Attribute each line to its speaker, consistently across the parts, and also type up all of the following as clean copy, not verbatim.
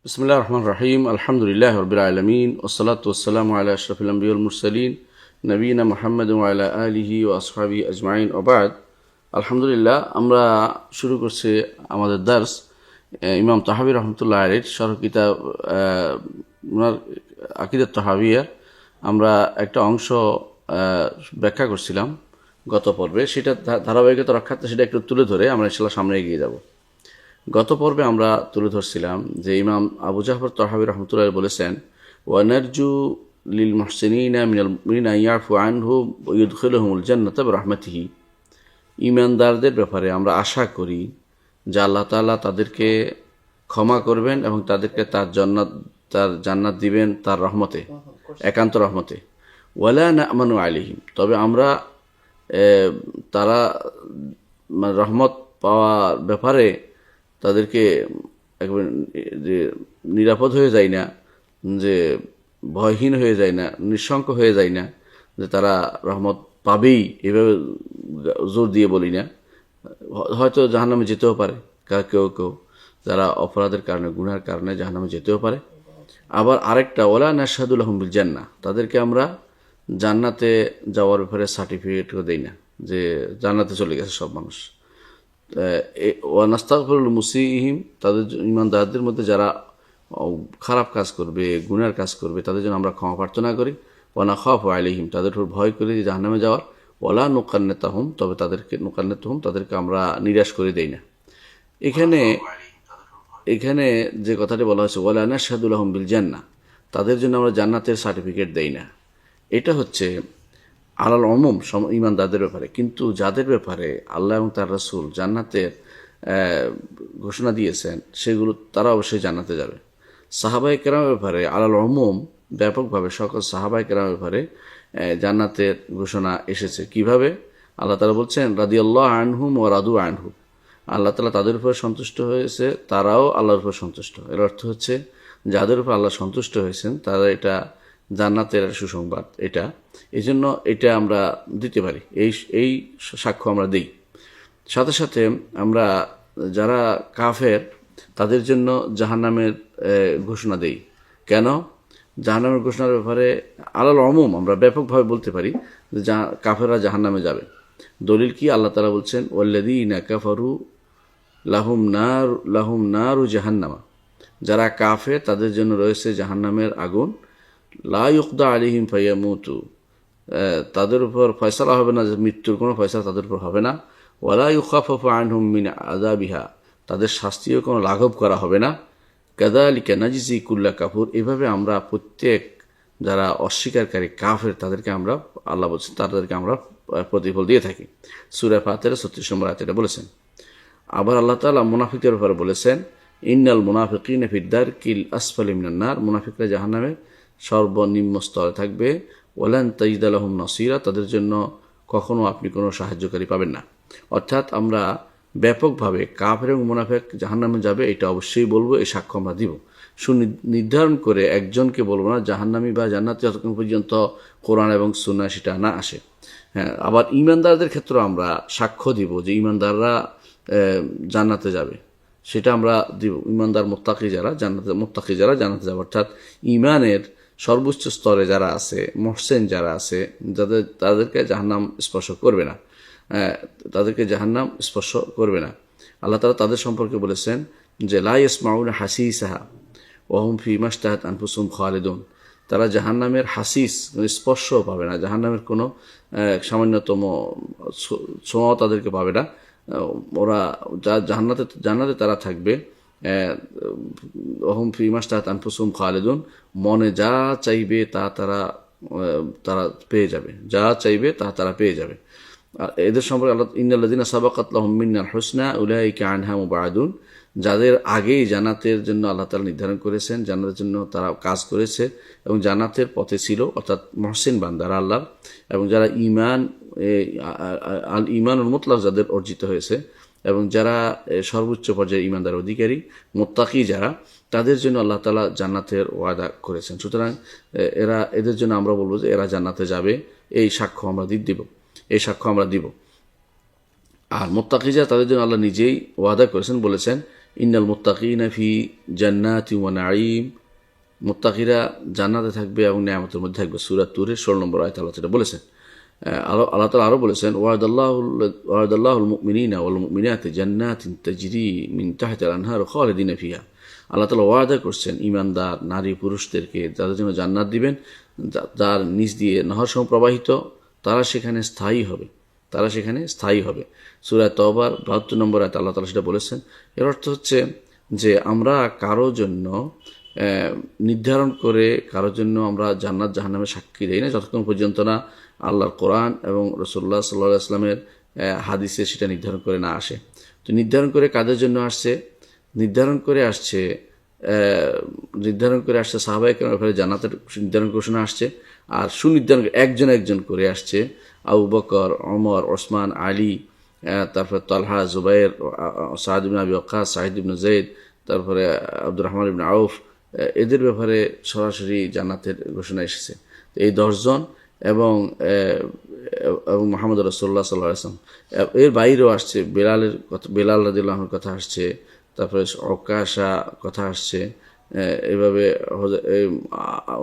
Speaker 1: বিসমিল্লাহির রহমানির রহিম। আলহামদুলিল্লাহি রাব্বিল আলামিন ওয়াসসালাতু ওয়াসসালামু আলা আশরাফিল আমবিয়া ওয়াল মুরসালিন নবিয়িনা মুহাম্মাদিন ওয়া আলা আলিহি ওয়া আসহাবিহি আজমাইন ওয়া বা'দ। আলহামদুলিল্লাহ, আমরা শুরু করছি আমাদের দার্স ইমাম তাহাবী রহমতুল্লাহ আলাইহির শরহ কিতাব ওনার আকিদাত তাহাবিয়া। আমরা একটা অংশ ব্যাখ্যা করছিলাম গত পর্বে, সেটা ধারাবাহিকতা রক্ষার্থে সেটা একটু তুলে ধরে আমরা ইনশাআল্লাহ সামনে এগিয়ে যাব। গত পর্বে আমরা তুলে ধরছিলাম যে ইমাম আবু জাফর তাহাবী রহমতুল্লাহ বলেছেন, ওয়ানারজু লিল মুহসিনিনা মিনাল মুমিনিনা ইয়াফু আনহু ওয়া ইউদখিলুহুমুল জান্নাতা বিরহমাতিহি। ঈমানদারদের ব্যাপারে আমরা আশা করি যে আল্লাহ তাআলা তাদেরকে ক্ষমা করবেন এবং তাদেরকে তার জান্নাত দিবেন তার রহমতে, একান্ত রহমতে। ওয়ালা না'মানু আলাইহিম, তবে আমরা তারা রহমত পাওয়ার ব্যাপারে তাদেরকে একবার যে নিরাপদ হয়ে যায় না, যে ভয়হীন হয়ে যায় না, নিঃশঙ্ক হয়ে যায় না যে তারা রহমত পাবেই, এভাবে জোর দিয়ে বলি না। হয়তো জাহান্নামে যেতেও পারে কেউ কেউ, যারা অপরাধের কারণে গুনাহের কারণে জাহান্নামে যেতেও পারে। আবার আরেকটা, ওয়ালা নাশহাদু লাহুম বিল জান্নাহ, তাদেরকে আমরা জান্নাতে যাওয়ার ব্যাপারে সার্টিফিকেটও দেই না যে জান্নাতে চলে গেছে সব মানুষ। ওয়ানাস্তাগফিরুল মুসিইহিম, তাদের ঈমানদারদের মধ্যে যারা খারাপ কাজ করবে, গুনার কাজ করবে, তাদের জন্য আমরা ক্ষমা প্রার্থনা করি। ওয়ানাখাফু আলাইহিম, তাদের উপর ভয় করি জাহান্নামে যাওয়ার। ওয়ালা নুকান্নিতাহুম, তবে তাদেরকে আমরা নিরাশ করে দেই না। এখানে যে কথাটি বলা হয়েছে, ওয়ালা নাশহাদু লাহুম বিল জান্নাহ, তাদের জন্য আমরা জান্নাতের সার্টিফিকেট দেই না, এটা হচ্ছে আলাল উমুম ঈমানদারদের ব্যাপারে। কিন্তু যাদের ব্যাপারে আল্লাহ এবং তার রাসূল জান্নাতের ঘোষণা দিয়েছেন, সেগুলো তারা অবশ্যই জান্নাতে যাবে। সাহাবায়ে কেরামের ব্যাপারে আলাল উমুম, ব্যাপকভাবে সকল সাহাবায়ে কেরামের ব্যাপারে জান্নাতের ঘোষণা এসেছে। কিভাবে? আল্লাহ তাআলা বলছেন, রাদিয়াল্লাহু আনহুম ওয়া রাদু আনহু, আল্লাহ তাআলা তাদের উপর সন্তুষ্ট হয়েছে, তারাও আল্লাহর উপর সন্তুষ্ট। এর অর্থ হচ্ছে যাদের উপর আল্লাহ সন্তুষ্ট হয়েছেন তারা এটা জান্নাতের সুসংবাদ। এই জন্য এটা আমরা দিতে পারি, এই সাক্ষ্য আমরা দিই। সাথে সাথে আমরা যারা কাফের তাদের জন্য জাহান্নামের ঘোষণা দেই। কেন? জাহান্নামের ঘোষণার ব্যাপারে আলাল উমুম আমরা ব্যাপকভাবে বলতে পারি যে কাফেররা জাহান্নামে যাবে। দলিল কি? আল্লাহ তাআলা বলছেন, ওয়াল্লাযীনা কাফারু লাহুম নারু জাহান্নামা, যারা কাফের তাদের জন্য রয়েছে জাহান্নামের আগুন। লা ইউকদা আলাইহিম ফায়ামুতু, তাদের উপর ফয়সালা হবে না, যে মৃত্যুর কোনো ফয়সালা তাদের উপর হবে না। ওয়ালা ইউখাফাফু আনহুম মিন আযাবিহা, তাদের শাস্তিও কোনো লাঘব করা হবে না। কাযালিকা নাজজি কুল্লা কাফুর, এভাবে আমরা প্রত্যেক যারা অস্বীকারী কাফের তাদেরকে আমরা, আল্লাহ বলছেন, তাদেরকে আমরা প্রতিফল দিয়ে থাকি। সূরা ফাতিরের 36 নম্বর আয়াতে এটা বলেছেন। আবার আল্লাহ তাআলা মুনাফিকদের ব্যাপারে বলেছেন, ইন্নাল মুনাফিকিনা ফিদ দারকিল আসফালি মিনান নার, মুনাফিকরা জাহান্নামের সর্বনিম্ন স্তরে থাকবে। ওয়ালান তাজিদা লাহুম নাসীরা, তাদের জন্য কখনো আপনি কোনো সাহায্যকারী পাবেন না। অর্থাৎ আমরা ব্যাপকভাবে কাফের এবং মুনাফিক জাহান্নামে যাবে এটা অবশ্যই বলবো, এই সাক্ষ্য আমরা দিব। সুনির্ধারণ করে একজনকে বলবো না জাহান্নামী বা জান্নাতি যতক্ষণ পর্যন্ত কোরআন এবং সুন্নাহ সেটা না আসে। হ্যাঁ, আবার ঈমানদারদের ক্ষেত্রে আমরা সাক্ষ্য দিব যে ঈমানদাররা জান্নাতে যাবে, সেটা আমরা দিব। ঈমানদার মুত্তাকি যারা জান্নাতে যাবে, অর্থাৎ ঈমানের সর্বোচ্চ স্তরে যারা আছে, মুহসিন যারা আছে, তাদেরকে জাহান্নাম স্পর্শ করবে না, আল্লাহ তাআলা তাদের সম্পর্কে বলেছেন যে লা ইয়াসমাউনা হাসিসাহা ওয়া হুম ফীমা ইশতাহাত আনফুসুহুম খালিদুন, তারা জাহান্নামের হাসিস স্পর্শও পাবে না, জাহান্নামের কোনো সামান্যতম ছোঁয়াও তাদেরকে পাবে না। ওরা জান্নাতে তারা থাকবে। ওহুম ফীমা ইশতাহাত আনফুসুহুম খালিদুন, মনে যা চাইবে তা তারা পেয়ে যাবে, যা চাইবে তা তারা পেয়ে যাবে। এদের সম্পর্কে আল্লাহ, ইন্নাল্লাযীনা সাবাকাত লাহুম মিন্নাল হুসনা উলাইকা আনহা মুবাদুন, যাদের আগেই জান্নাতের জন্য আল্লাহ তাআলা নির্ধারণ করেছেন, জান্নাতের জন্য তারা কাজ করেছে এবং জান্নাতের পথে ছিল, অর্থাৎ মুহসিন বান্দারা আল্লাহর, এবং যারা ঈমানুল মুতলাক যাদের অর্জিত হয়েছে এবং যারা সর্বোচ্চ পর্যায়ে ঈমানদার অধিকারী মুত্তাকি যারা, তাদের জন্য আল্লাহ তাআলা জান্নাতের ওয়াদা করেছেন। সুতরাং এদের জন্য আমরা বলবো যে এরা জান্নাতে যাবে, এই সাক্ষ্য আমরা দিব। আর মুত্তাকি যারা, তাদের জন্য আল্লাহ নিজেই ওয়াদা করেছেন, বলেছেন ইন্নাল মুত্তাকিনা ফি জান্নাতি ওয়া নাঈম, মুত্তাকিরা জান্নাতে থাকবে এবং নিয়ামতের মধ্যে থাকবে। সূরা তুরের 16 নম্বর আয়াতে আল্লাহ এটা বলেছেন। আল্লাহ তাআলা আরও বলেছেন, ওয়াদাল্লাহুল মুমিনিনা ওয়াল মুমিনাতি জান্নাতিন তাজরি মিন তাহতিহাল আনহারু খালিদিনা ফিহা। আল্লাহ তাআলা ওয়াদা করছেন ইমানদার নারী পুরুষদেরকে যাদের জন্য জান্নাত দিবেন, যার নিচ দিয়ে নহর প্রবাহিত, তারা সেখানে স্থায়ী হবে। সূরা তওবার 72 নম্বর আয়াতে আল্লাহ তাআলা সেটা বলেছেন। এর অর্থ হচ্ছে যে আমরা কারো জন্য নির্ধারণ করে কারোর জন্য আমরা জান্নাত জাহান্নামের সাক্ষী দেই না, যতক্ষণ পর্যন্ত না আল্লাহর কোরআন এবং রাসূলুল্লাহ সাল্লাল্লাহু আলাইহি ওয়াসাল্লামের হাদিসে সেটা নির্ধারণ করে না আসে। তো নির্ধারণ করে কাদের জন্য আসছে? নির্ধারণ করে আসছে সাহাবায়ে কেরামের ব্যাপারে জান্নাতের নির্ধারণ ঘোষণা আসছে, আর সুনির্ধারণ একজন করে আসছে আবু বকর, ওমর, ওসমান, আলী, তারপরে তালহা, জুবাইর, সাদ ইবনে আবি ওয়াক্কাস, সাঈদ ইবনে যায়েদ, তারপরে আব্দুর রহমান ইবনে আউফ, এদের ব্যাপারে সরাসরি জান্নাতের ঘোষণা এসেছে। এই 10 জন এবং মুহাম্মদ রাসূলুল্লাহ সাল্লাল্লাহু আলাইহি ওয়াসাল্লাম, এর বাইরেও আসছে বেলাল রাদিয়াল্লাহু আনহুর কথা আসছে, তারপরে ওকাশা কথা আসছে, এভাবে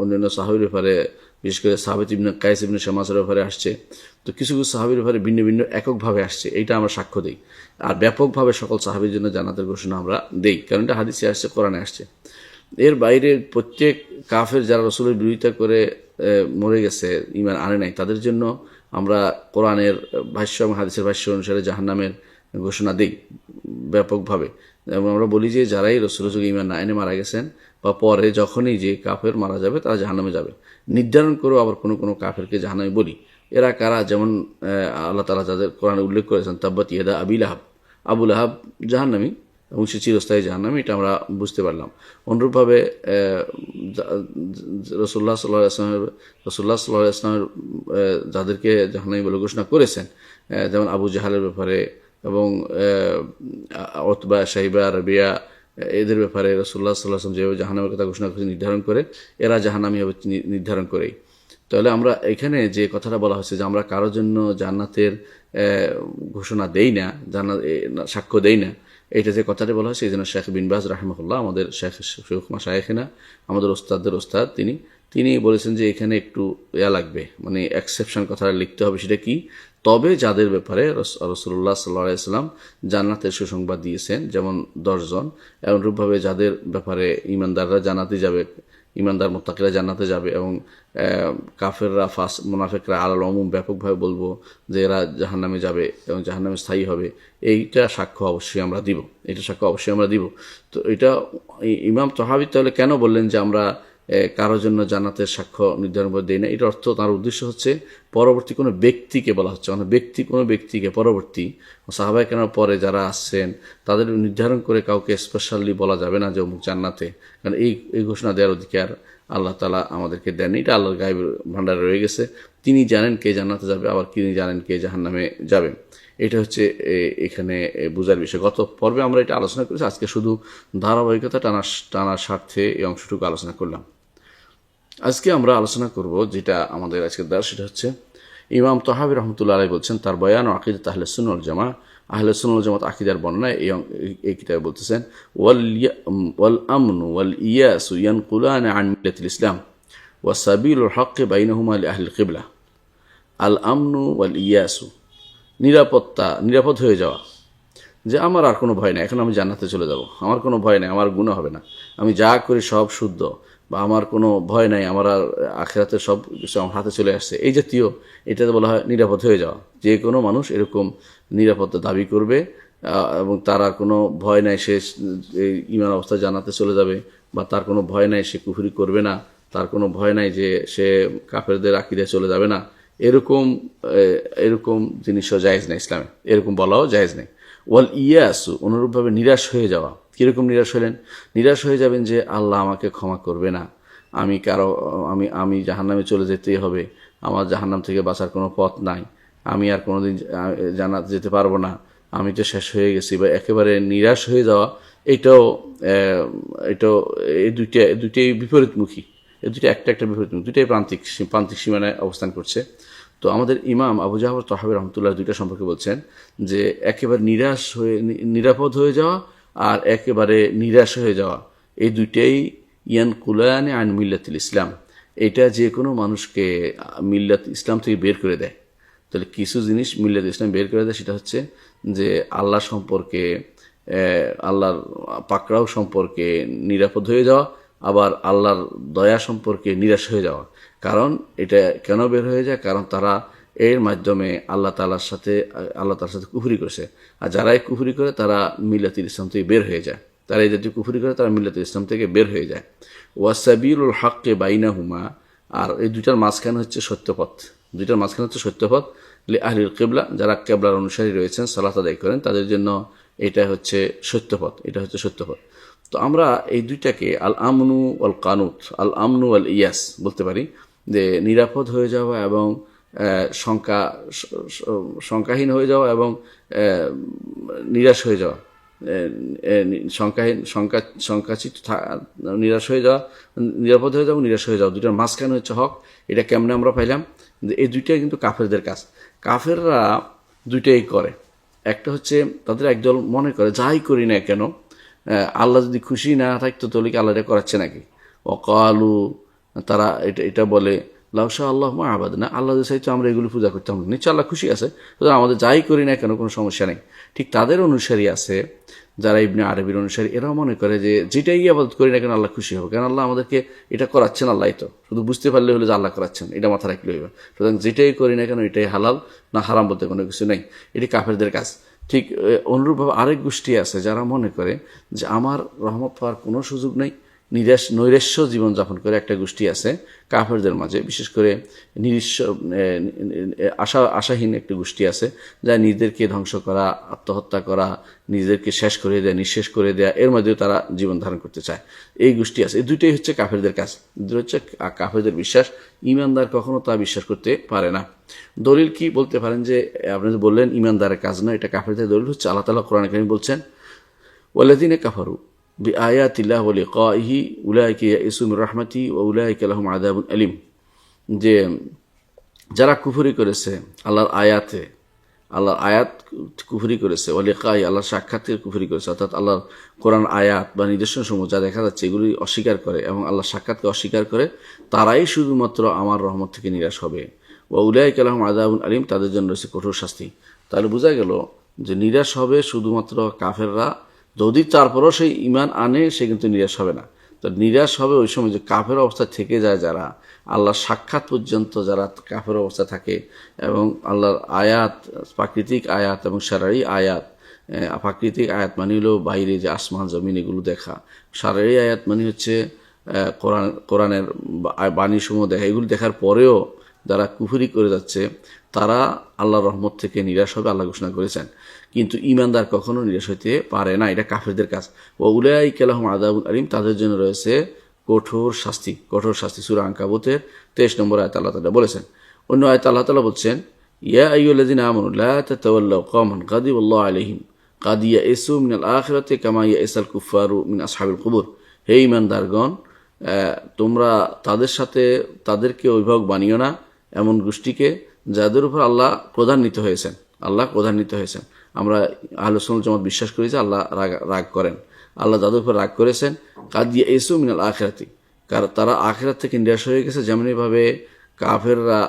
Speaker 1: অন্যান্য সাহাবীর ব্যাপারে বিশেষ করে সাবিত ইবনে কায়েস ইবনে শামাসের ব্যাপারে আসছে। তো কিছু সাহাবীর ব্যাপারে ভিন্ন ভিন্ন এককভাবে আসছে, এইটা আমরা সাক্ষ্য দিই। আর ব্যাপকভাবে সকল সাহাবীর জন্য জান্নাতের ঘোষণা আমরা দেই, কারণ এটা হাদিসে আসছে, কোরআনে আসছে। এর বাইরে প্রত্যেক কাফের যারা রাসূলের বিরোধিতা করে মরে গেছে, ঈমান আনে নাই, তাদের জন্য আমরা কোরআনের ভাষ্য এবং হাদিসের ভাষ্য অনুসারে জাহান্নামের ঘোষণা দিই ব্যাপকভাবে। এবং আমরা বলি যে যারাই রাসূলের যুগে ঈমান না এনে মারা গেছেন বা পরে যখনই যে কাফের মারা যাবে তারা জাহান্নামে যাবে, নির্ধারণ করেও আবার কোনো কাফেরকে জাহান্নামে বলি। এরা কারা? যেমন আল্লাহ তাআলা যাদের কোরআনে উল্লেখ করেছেন, তাব্বাত ইয়াদা আবু লাহাব জাহান্নামী এবং সে চিরস্থায়ী জাহান্নামী, এটা আমরা বুঝতে পারলাম। অনুরূপভাবে রাসূলুল্লাহ সাল্লাল্লাহু আলাইহি ওয়াসাল্লামের যাদেরকে জাহান্নামী বলে ঘোষণা করেছেন, যেমন আবু জাহালের ব্যাপারে এবং উতবা, শাইবা, রাবিয়া, এদের ব্যাপারে রাসূলুল্লাহ সাল্লাল্লাহু আলাইহি ওয়াসাল্লাম যেভাবে জাহান্নামের কথা ঘোষণা করে নির্ধারণ করে, এরা জাহান্নামী হবে নির্ধারণ করেই। তাহলে আমরা এখানে যে কথাটা বলা হচ্ছে যে আমরা কারোর জন্য জান্নাতের ঘোষণা দেই না, সাক্ষ্য দেই না, এইটা যে কথাটা বলা হয়েছে, এই জন্য শেখ বিন বাজ রাহিমাহুল্লাহ, আমাদের শেখ মাশায়েখনা, আমাদের ওস্তাদদের ওস্তাদ, তিনি বলেছেন যে এখানে একটু লাগবে, মানে এক্সেপশন কথাটা লিখতে হবে। সেটা কি? তবে যাদের ব্যাপারে রাসূলুল্লাহ সাল্লাল্লাহু আলাইহি ওয়াসাল্লাম জান্নাতের সুসংবাদ দিয়েছেন, যেমন 10 জন, এমনরূপভাবে যাদের ব্যাপারে ইমানদাররা জান্নাতে যাবে, ইমানদার মুত্তাকিরা জান্নাতে যাবে, এবং কাফেররা মুনাফিকরা আলাল উমুম ব্যাপকভাবে বলবো যে এরা জাহান্নামে যাবে এবং জাহান্নামে স্থায়ী হবে, এইটা সাক্ষ্য অবশ্যই আমরা দিব। তো এটা ইমাম তাহাবী তাহলে কেন বললেন যে আমরা কারোর জন্য জান্নাতের সাক্ষ্য নির্ধারণ করে দেই না? এটার অর্থ, তার উদ্দেশ্য হচ্ছে পরবর্তী কোনো ব্যক্তিকে বলা হচ্ছে, মানে কোনো ব্যক্তিকে পরবর্তী সাহাবায়ে কেরামের পরে যারা আসছেন তাদের নির্ধারণ করে কাউকে স্পেশালি বলা যাবে না যে অমুক জান্নাতে, কারণ এই ঘোষণা দেওয়ার অধিকার আল্লাহ তাআলা আমাদেরকে দেন। এটা আল্লাহর গায়েবের ভান্ডারে রয়ে গেছে। তিনি জানেন কে জান্নাতে যাবে, আবার তিনি জানেন কে জাহান্নামে যাবে। এটা হচ্ছে এখানে বোঝার বিষয়। গত পর্বে আমরা এটা আলোচনা করেছি, আজকে শুধু ধারাবাহিকতা টানার স্বার্থে এই অংশটুকু আলোচনা করলাম। আজকে আমরা আলোচনা করব যেটা আমাদের আজকের দাস, সেটা হচ্ছে ইমাম তাহাবী রাহমাতুল্লাহ আলাইহি বলছেন তার বয়ান ও আকীদাত আহলে সুন্নাহ ওয়াল জামাআহ, আহলে সুন্নাহ ওয়াল জামাত আকীদার বর্ণনায় এই কিতাবে বলতেছেন, ওয়াল আমনু ওয়াল ইয়াসু ইয়ানকুলানা আন মিল্লাতিল ইসলাম ওয়া সাবিলুল হক বাইনাহুমা লিআহলিল কিবলা। আল আমনু ওয়াল ইয়াসু, নিরাপদ হয়ে যাওয়া, যে আমার আর কোনো ভয় নেই, এখন আমি জান্নাতে চলে যাব, আমার কোনো ভয় নেই, আমার গুনাহ হবে না, আমি যা করি সব শুদ্ধ, বা আমার কোনো ভয় নাই, আমার আর আখিরাতে সব কিছু আমার হাতে চলে আসছে, এই জাতীয়, এটাতে বলা হয় নিরাপদ হয়ে যাওয়া। যে কোনো মানুষ এরকম নিরাপত্তা দাবি করবে এবং তার আর কোনো ভয় নাই, সে ঈমান অবস্থায় জান্নাতে চলে যাবে, বা তার কোনো ভয় নাই সে কুফরি করবে না, তার কোনো ভয় নাই যে সে কাফেরদের আকীদায় চলে যাবে না, এরকম জিনিসও জায়েজ নেই ইসলামে, এরকম বলাও জায়েজ নেই। ওয়াল ইয়াসু, অনুরূপভাবে নিরাশ হয়ে যাওয়া। কীরকম নিরাশ হলেন? নিরাশ হয়ে যাবেন যে আল্লাহ আমাকে ক্ষমা করবে না, আমি জাহান্নামে চলে যেতেই হবে, আমার জাহান্নাম থেকে বাঁচার কোনো পথ নাই, আমি আর কোনোদিন জান্নাতে যেতে পারবো না, আমি তো শেষ হয়ে গেছি, বা একেবারে নিরাশ হয়ে যাওয়া, এটাও এই দুইটাই বিপরীতমুখী, এই দুইটা একটা বিপরীতমুখী, দুইটাই প্রান্তিক সীমানায় অবস্থান করছে। তো আমাদের ইমাম আবু জাফর তাহাবী রাহমাতুল্লাহ দুইটা সম্পর্কে বলছেন যে একেবারে নিরাপদ হয়ে যাওয়া আর একেবারে নিরাশ হয়ে যাওয়া, এই দুইটাই ইয়ানকুলানি আন মিল্লাতুল ইসলাম, এটা যে কোনো মানুষকে মিল্লাত ইসলাম থেকে বের করে দেয়। তাহলে কিছু জিনিস মিল্লাত ইসলাম বের করে দেয়, সেটা হচ্ছে যে আল্লাহ সম্পর্কে, আল্লাহর পাকড়াও সম্পর্কে নিরাপদ হয়ে যাওয়া, আবার আল্লাহর দয়া সম্পর্কে নিরাশ হয়ে যাওয়া। কারণ এটা কেন বের হয়ে যায়? কারণ তারা এর মাধ্যমে আল্লাহ তাআলার সাথে কুফরি করেছে। আর যারা এই কুফরি করে তারা মিল্লাতুল ইসলাম থেকে বের হয়ে যায়। তারা এই জাতীয় কুফরি করে তারা মিল্লাতুল ইসলাম থেকে বের হয়ে যায়। ওয়াসাবিলুল হক্কে বাইনাহুমা, আর এই দুইটার মাঝখানে হচ্ছে সত্যপথ। দুইটার মাঝখানে হচ্ছে সত্যপথ লি আহলিল কিবলা, যারা কেবলার অনুসারী রয়েছেন, সালাত আদায় করেন, তাদের জন্য এটা হচ্ছে সত্যপথ, এটা হচ্ছে সত্যপথ। তো আমরা এই দুইটাকে আল আমনু আল কানুত, আল আমনু আল ইয়াস বলতে পারি, যে নিরাপদ হয়ে যাওয়া এবং শঙ্কাহীন হয়ে যাওয়া এবং নিরাশ হয়ে যাওয়া, শঙ্কাচিত নিরাশ হয়ে যাওয়া, নিরাপদ হয়ে যাওয়া, নিরাশ হয়ে যাওয়া, দুইটার মাঝখানে হচ্ছে হক। এটা কেমনে আমরা পাইলাম? এই দুইটাই কিন্তু কাফেরদের কাজ। কাফেররা দুইটাই করে। একটা হচ্ছে তাদের একদল মনে করে যাই করি না কেন, আল্লাহ যদি খুশি না থাকতো তাহলে কি আল্লাহ এটা করাচ্ছে নাকি? অকালু, তারা এটা বলে লাউশা আল্লাহ মা আবাদ না, আল্লাহ চাইতো আমরা এগুলো পূজা করতাম, নিশ্চয় আল্লাহ খুশি আছে, সুতরাং আমাদের যাই করি না কেন কোনো সমস্যা নেই। ঠিক তাদের অনুসারী আছে যারা ইবনে আরবির অনুসারী, এরাও মনে করে যে যেটাই আবাদত করি না কেন আল্লাহ খুশি হবে, কারণ আল্লাহ আমাদেরকে এটা করাচ্ছেন, আল্লাহ তো শুধু বুঝতে পারলে হলো যে আল্লাহ করাচ্ছেন, এটা মাথা রাখলে হইবে। সুতরাং যেটাই করি না কেন এটাই হালাল, না হারাম বলতে কোনো কিছু নেই। এটি কাফেরদের কাজ। ঠিক অনুরূপভাবে আরেক গোষ্ঠী আছে যারা মনে করে যে আমার রহমত পাওয়ার কোনো সুযোগ নেই, নৈরাশ্য জীবনযাপন করে একটা গোষ্ঠী আছে কাফেরদের মাঝে, বিশেষ করে আশাহীন একটা গোষ্ঠী আছে, যা নিজেদেরকে ধ্বংস করা, আত্মহত্যা করা, নিজেদেরকে শেষ করে দেয়া, নিঃশেষ করে দেয়া, এর মধ্যেও তারা জীবন ধারণ করতে চায়। এই গোষ্ঠী আছে। এই দুইটাই হচ্ছে কাফেরদের কাজ, দুটো হচ্ছে কাফেরদের বিশ্বাস। ইমানদার কখনো তা বিশ্বাস করতে পারে না। দলিল কি বলতে পারেন? যে আপনি বললেন ইমানদারের কাজ নয়, এটা কাফেরদের দলিল হচ্ছে আল্লাহ তাআলা কোরআনে কারীমে বলছেন ওয়াল্লাযীনা কাফারু বিআয়াতিল্লাহি ওয়া লিকাইহি উলাইকা ইয়াইসু মির রাহমাতি ওয়া উলাইকা লাহুম আযাবুন আলীম। যে যারা কুফরি করেছে আল্লাহর আয়াত কুফরি করেছে, ওয়া লিকাই, আল্লাহর সাক্ষাৎকে কুফরি করেছে, অর্থাৎ আল্লাহর কোরআন আয়াত বা নিদর্শন সমূহ যা দেখা যাচ্ছে এগুলি অস্বীকার করে এবং আল্লাহর সাক্ষাৎকে অস্বীকার করে, তারাই শুধুমাত্র আমার রহমত থেকে নিরাশ হবে। ওয়া উলাইকা লাহুম আযাবুন আলীম, তাদের জন্য রয়েছে কঠোর শাস্তি। তাহলে বোঝা গেল যে নিরাশ হবে শুধুমাত্র কাফেররা, যদি তারপরও সেই ইমান আনে সে কিন্তু নিরাশ হবে না। তো নিরাশ হবে ওই সময় যে কাফের অবস্থা থেকে যায়, যারা আল্লাহর সাক্ষাৎ পর্যন্ত যারা কাফের অবস্থা থাকে এবং আল্লাহর আয়াত, প্রাকৃতিক আয়াত এবং শারঈ আয়াত, প্রাকৃতিক আয়াত মানে হলো বাইরে যে আসমান জমিন এগুলো দেখা, শারঈ আয়াত মানে হচ্ছে কোরআনের বাণীসমূহ দেখা, এগুলো দেখার পরেও যারা কুফরি করে যাচ্ছে তারা আল্লাহর রহমত থেকে নিরাশ হবে, আল্লাহ ঘোষণা করেছেন। কিন্তু ইমানদার কখনো নিরাশ হইতে পারে না, এটা কাফেরদের কাজ। ওয়া উলাইকা লাহুম আযাবুন আলীম, তাদের জন্য রয়েছে কঠোর শাস্তি। সূরা আনকাবুতের 23 নম্বর আয়াতে আল্লাহ তাআলা বলেছেন। অন্য আয়াতে আল্লাহ তাআলা বলছেন ইয়া আইয়ুহাল্লাযীনা আমানু লা তাতাওয়াল্লাউ কওমান গাদিবাল্লাহু আলাইহিম কাদ ইয়াইসু মিনাল আখিরাতি কামা ইয়াইসাল কুফারু মিন আসহাবিল কুবুর। হে ঈমানদারগণ, তোমরা তাদেরকে অভিভাবক বানিও না এমন গোষ্ঠীকে যাদের উপর আল্লাহ ক্রোধান্বিত হয়েছেন। আমরা আহলে সুন্নাত জামাত বিশ্বাস করি যে আল্লাহ রাগ করেন। আল্লাহ যাদের উপর রাগ করেছেন কাদ ইয়াইসু মিনাল আখিরাতি, কারণ তারা আখিরাত থেকে নিরাশ হয়ে গেছে। যেমনিভাবে কাফেররা,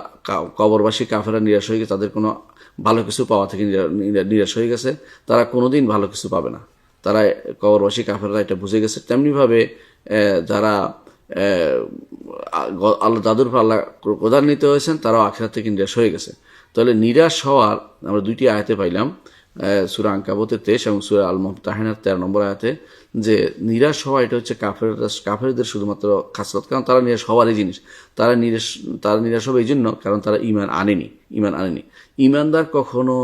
Speaker 1: কবরবাসী কাফেররা নিরাশ হয়ে গেছে, তাদের কোনো ভালো কিছু পাওয়া থেকে নিরাশ হয়ে গেছে, তারা কোনোদিন ভালো কিছু পাবে না। তারা কবরবাসী কাফেররা এটা বুঝে গেছে। তেমনিভাবে যারা আল্লাহ যাদের উপর আল্লাহ ক্রোধান্বিত হয়েছেন তারাও আখিরাত থেকে নিরাশ হয়ে গেছে। তাহলে নিরাশ হওয়ার আমরা দুইটি আয়াতে পাইলাম, সূরা আনকাবুতের 23 এবং সূরা আল মুমতাহিনার 13 নম্বর আয়াতে, যে নিরাশ হওয়া এটা হচ্ছে কাফেরদের শুধুমাত্র খাসলত, কারণ তারা নিরাশ হওয়ারই জিনিস। তারা নিরাশ হবে এই জন্য কারণ তারা ইমান আনেনি। ইমানদার কখনো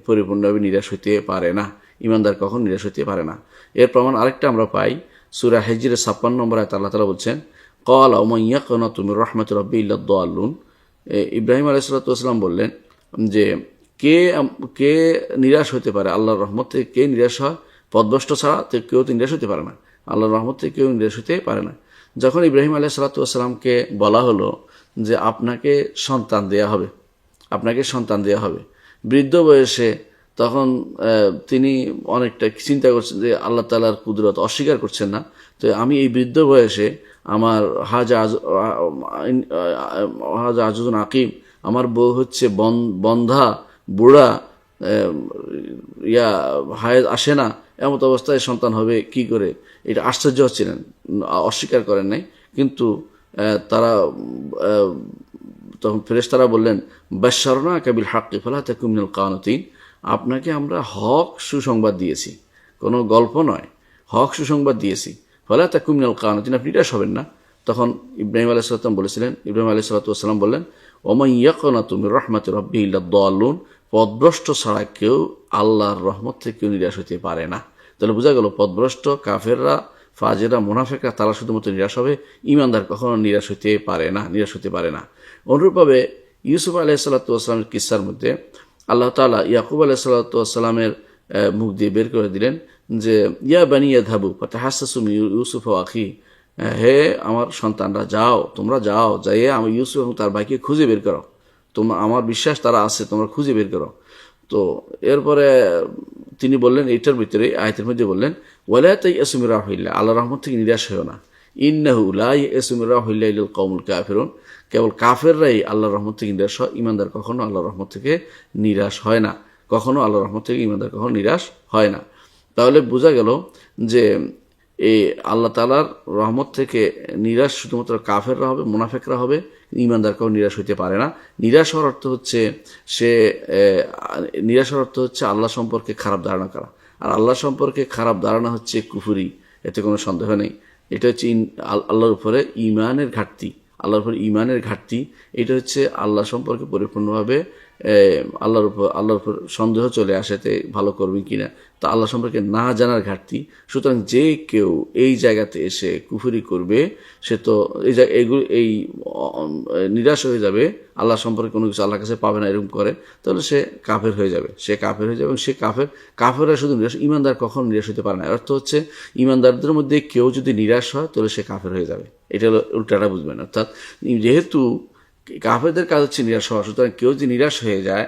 Speaker 1: পরিপূর্ণভাবে নিরাশ হইতে পারে না। এর প্রমাণ আরেকটা আমরা পাই, সূরা হিজরের 56 নম্বর আয়াতে আল্লাহ তাআলা বলছেন ক্বালা ওয়া মান ইয়াকনাতু মির রাহমাতি রাব্বিহি ইল্লা আদ-দাল্লুন। ইব্রাহিম আলাইহিস সালাতু ওয়াস সালাম বললেন যে কে নিরাশ হতে পারে আল্লাহর রহমত থেকে? কে নিরাশ হয়? পথভ্রষ্ট ছাড়া কেউ তো নিরাশ হতে পারে না, আল্লাহর রহমত থেকে কেউ নিরাশ হতে পারে না। যখন ইব্রাহিম আলাইহিস সালাতু ওয়াস সালামকে বলা হলো যে আপনাকে সন্তান দেয়া হবে, বৃদ্ধ বয়সে তখন তিনি অনেকটা চিন্তা করছেন যে আল্লাহ তাআলার কুদরত অস্বীকার করছেন না, তো আমি এই বৃদ্ধ বয়সে আমার হাজা আজুজুন আকিম, আমার বউ হচ্ছে বন্ধা বুড়া, হায়েজ আসে না, এমত অবস্থায় সন্তান হবে কি করে, এটা আশ্চর্য হচ্ছিলেন, অস্বীকার করেন নাই। কিন্তু তারা তখন ফেরেশতারা বললেন, বাশশারনাকা বিল হাক্কি ফালা তাকুন মিনাল কানিতিন, আপনাকে আমরা হক সুসংবাদ দিয়েছি, কোনো গল্প নয়, হক সুসংবাদ দিয়েছি, ফালা তাকুন মিনাল কানিতিন, আপনি নিরাশ হবেন না। তখন ইব্রাহিম আলাইহিস সালাম বলেছিলেন, ইব্রাহিম আলাইহিস সালাম বললেন, ওমান ইয়াকনাতু মির রাহমাতি রাব্বিহি ইল্লা দাল্লুন, পথভ্রষ্ট ছাড়া কেউ আল্লাহর রহমত থেকে কেউ নিরাশ হতে পারে না। তাহলে বোঝা গেল পথভ্রষ্ট কাফেররা, ফাজেরা, মুনাফিকরা তারা শুধুমাত্র নিরাশ হবে, ঈমানদার কখনো নিরাশ হতে পারে না। অনুরূপভাবে ইউসুফ আলাইহিসসালামের কিসসার মধ্যে আল্লাহ তাআলা ইয়াকুব আলাইহিসসালামের মুখ দিয়ে বের করে দিলেন যে ইয়া বানি ইয়াযহাবু ফাতাহাসসাসু মিন ইউসুফ ওয়া আখি, হে আমার সন্তানরা যাও, তোমরা যাও, যাইয়ে আমি ইউসুফ এবং তার ভাইকে খুঁজে বের করো, তোমরা, আমার বিশ্বাস তারা আছে, তোমরা খুঁজে বের করো। তো এরপরে তিনি বললেন, এইটার ভিতরে আয়াতের মধ্যে বললেন, ওয়ালা তাইয়াসু মির রাহমাতিল্লাহ, আল্লাহর রহমত থেকে নিরাশ হও না, ইন্নাহু লা ইয়াসু মির রাহমাতিল্লাহি ইল্লাল কওমুল কাফিরুন, কেবল কাফেররাই আল্লাহর রহমত থেকে নিরাশ হয়, ঈমানদার কখনো আল্লাহর রহমত থেকে নিরাশ হয় না, কখনো আল্লাহর রহমত থেকে ঈমানদার কখনো নিরাশ হয় না। তাহলে বোঝা গেল যে এই আল্লাহ তাআলার রহমত থেকে নিরাশ শুধুমাত্র কাফেররা হবে, মুনাফিকরা হবে, ঈমানদার কেউ নিরাশ হইতে পারে না। নিরাশ হওয়ার অর্থ হচ্ছে আল্লাহ সম্পর্কে খারাপ ধারণা করা, আর আল্লাহ সম্পর্কে খারাপ ধারণা হচ্ছে কুফরি, এতে কোনো সন্দেহ নেই। এটা হচ্ছে আল্লাহর উপরে ঈমানের ঘাটতি, এটা হচ্ছে আল্লাহ সম্পর্কে পরিপূর্ণভাবে আল্লাহর উপর সন্দেহ চলে আসে ভালো করবেন কিনা, তা আল্লাহ সম্পর্কে না জানার ঘাটতি। সুতরাং যে কেউ এই জায়গাতে এসে কুফরি করবে, সে তো এই নিরাশ হয়ে যাবে, আল্লাহ সম্পর্কে কোনো কিছু আল্লাহর কাছে পাবে না, এরকম করে, তাহলে সে কাফের হয়ে যাবে এবং সে কাফেররা শুধু নিরাশ, ঈমানদার কখনো নিরাশ হতে পারে না। অর্থ হচ্ছে ঈমানদারদের মধ্যে কেউ যদি নিরাশ হয় তাহলে সে কাফের হয়ে যাবে, এটা হলো উল্টাটা বুঝবেন। অর্থাৎ যেহেতু কাফেরদের কাজ হচ্ছে নিরাশ হওয়া, সুতরাং কেউ যদি নিরাশ হয়ে যায়,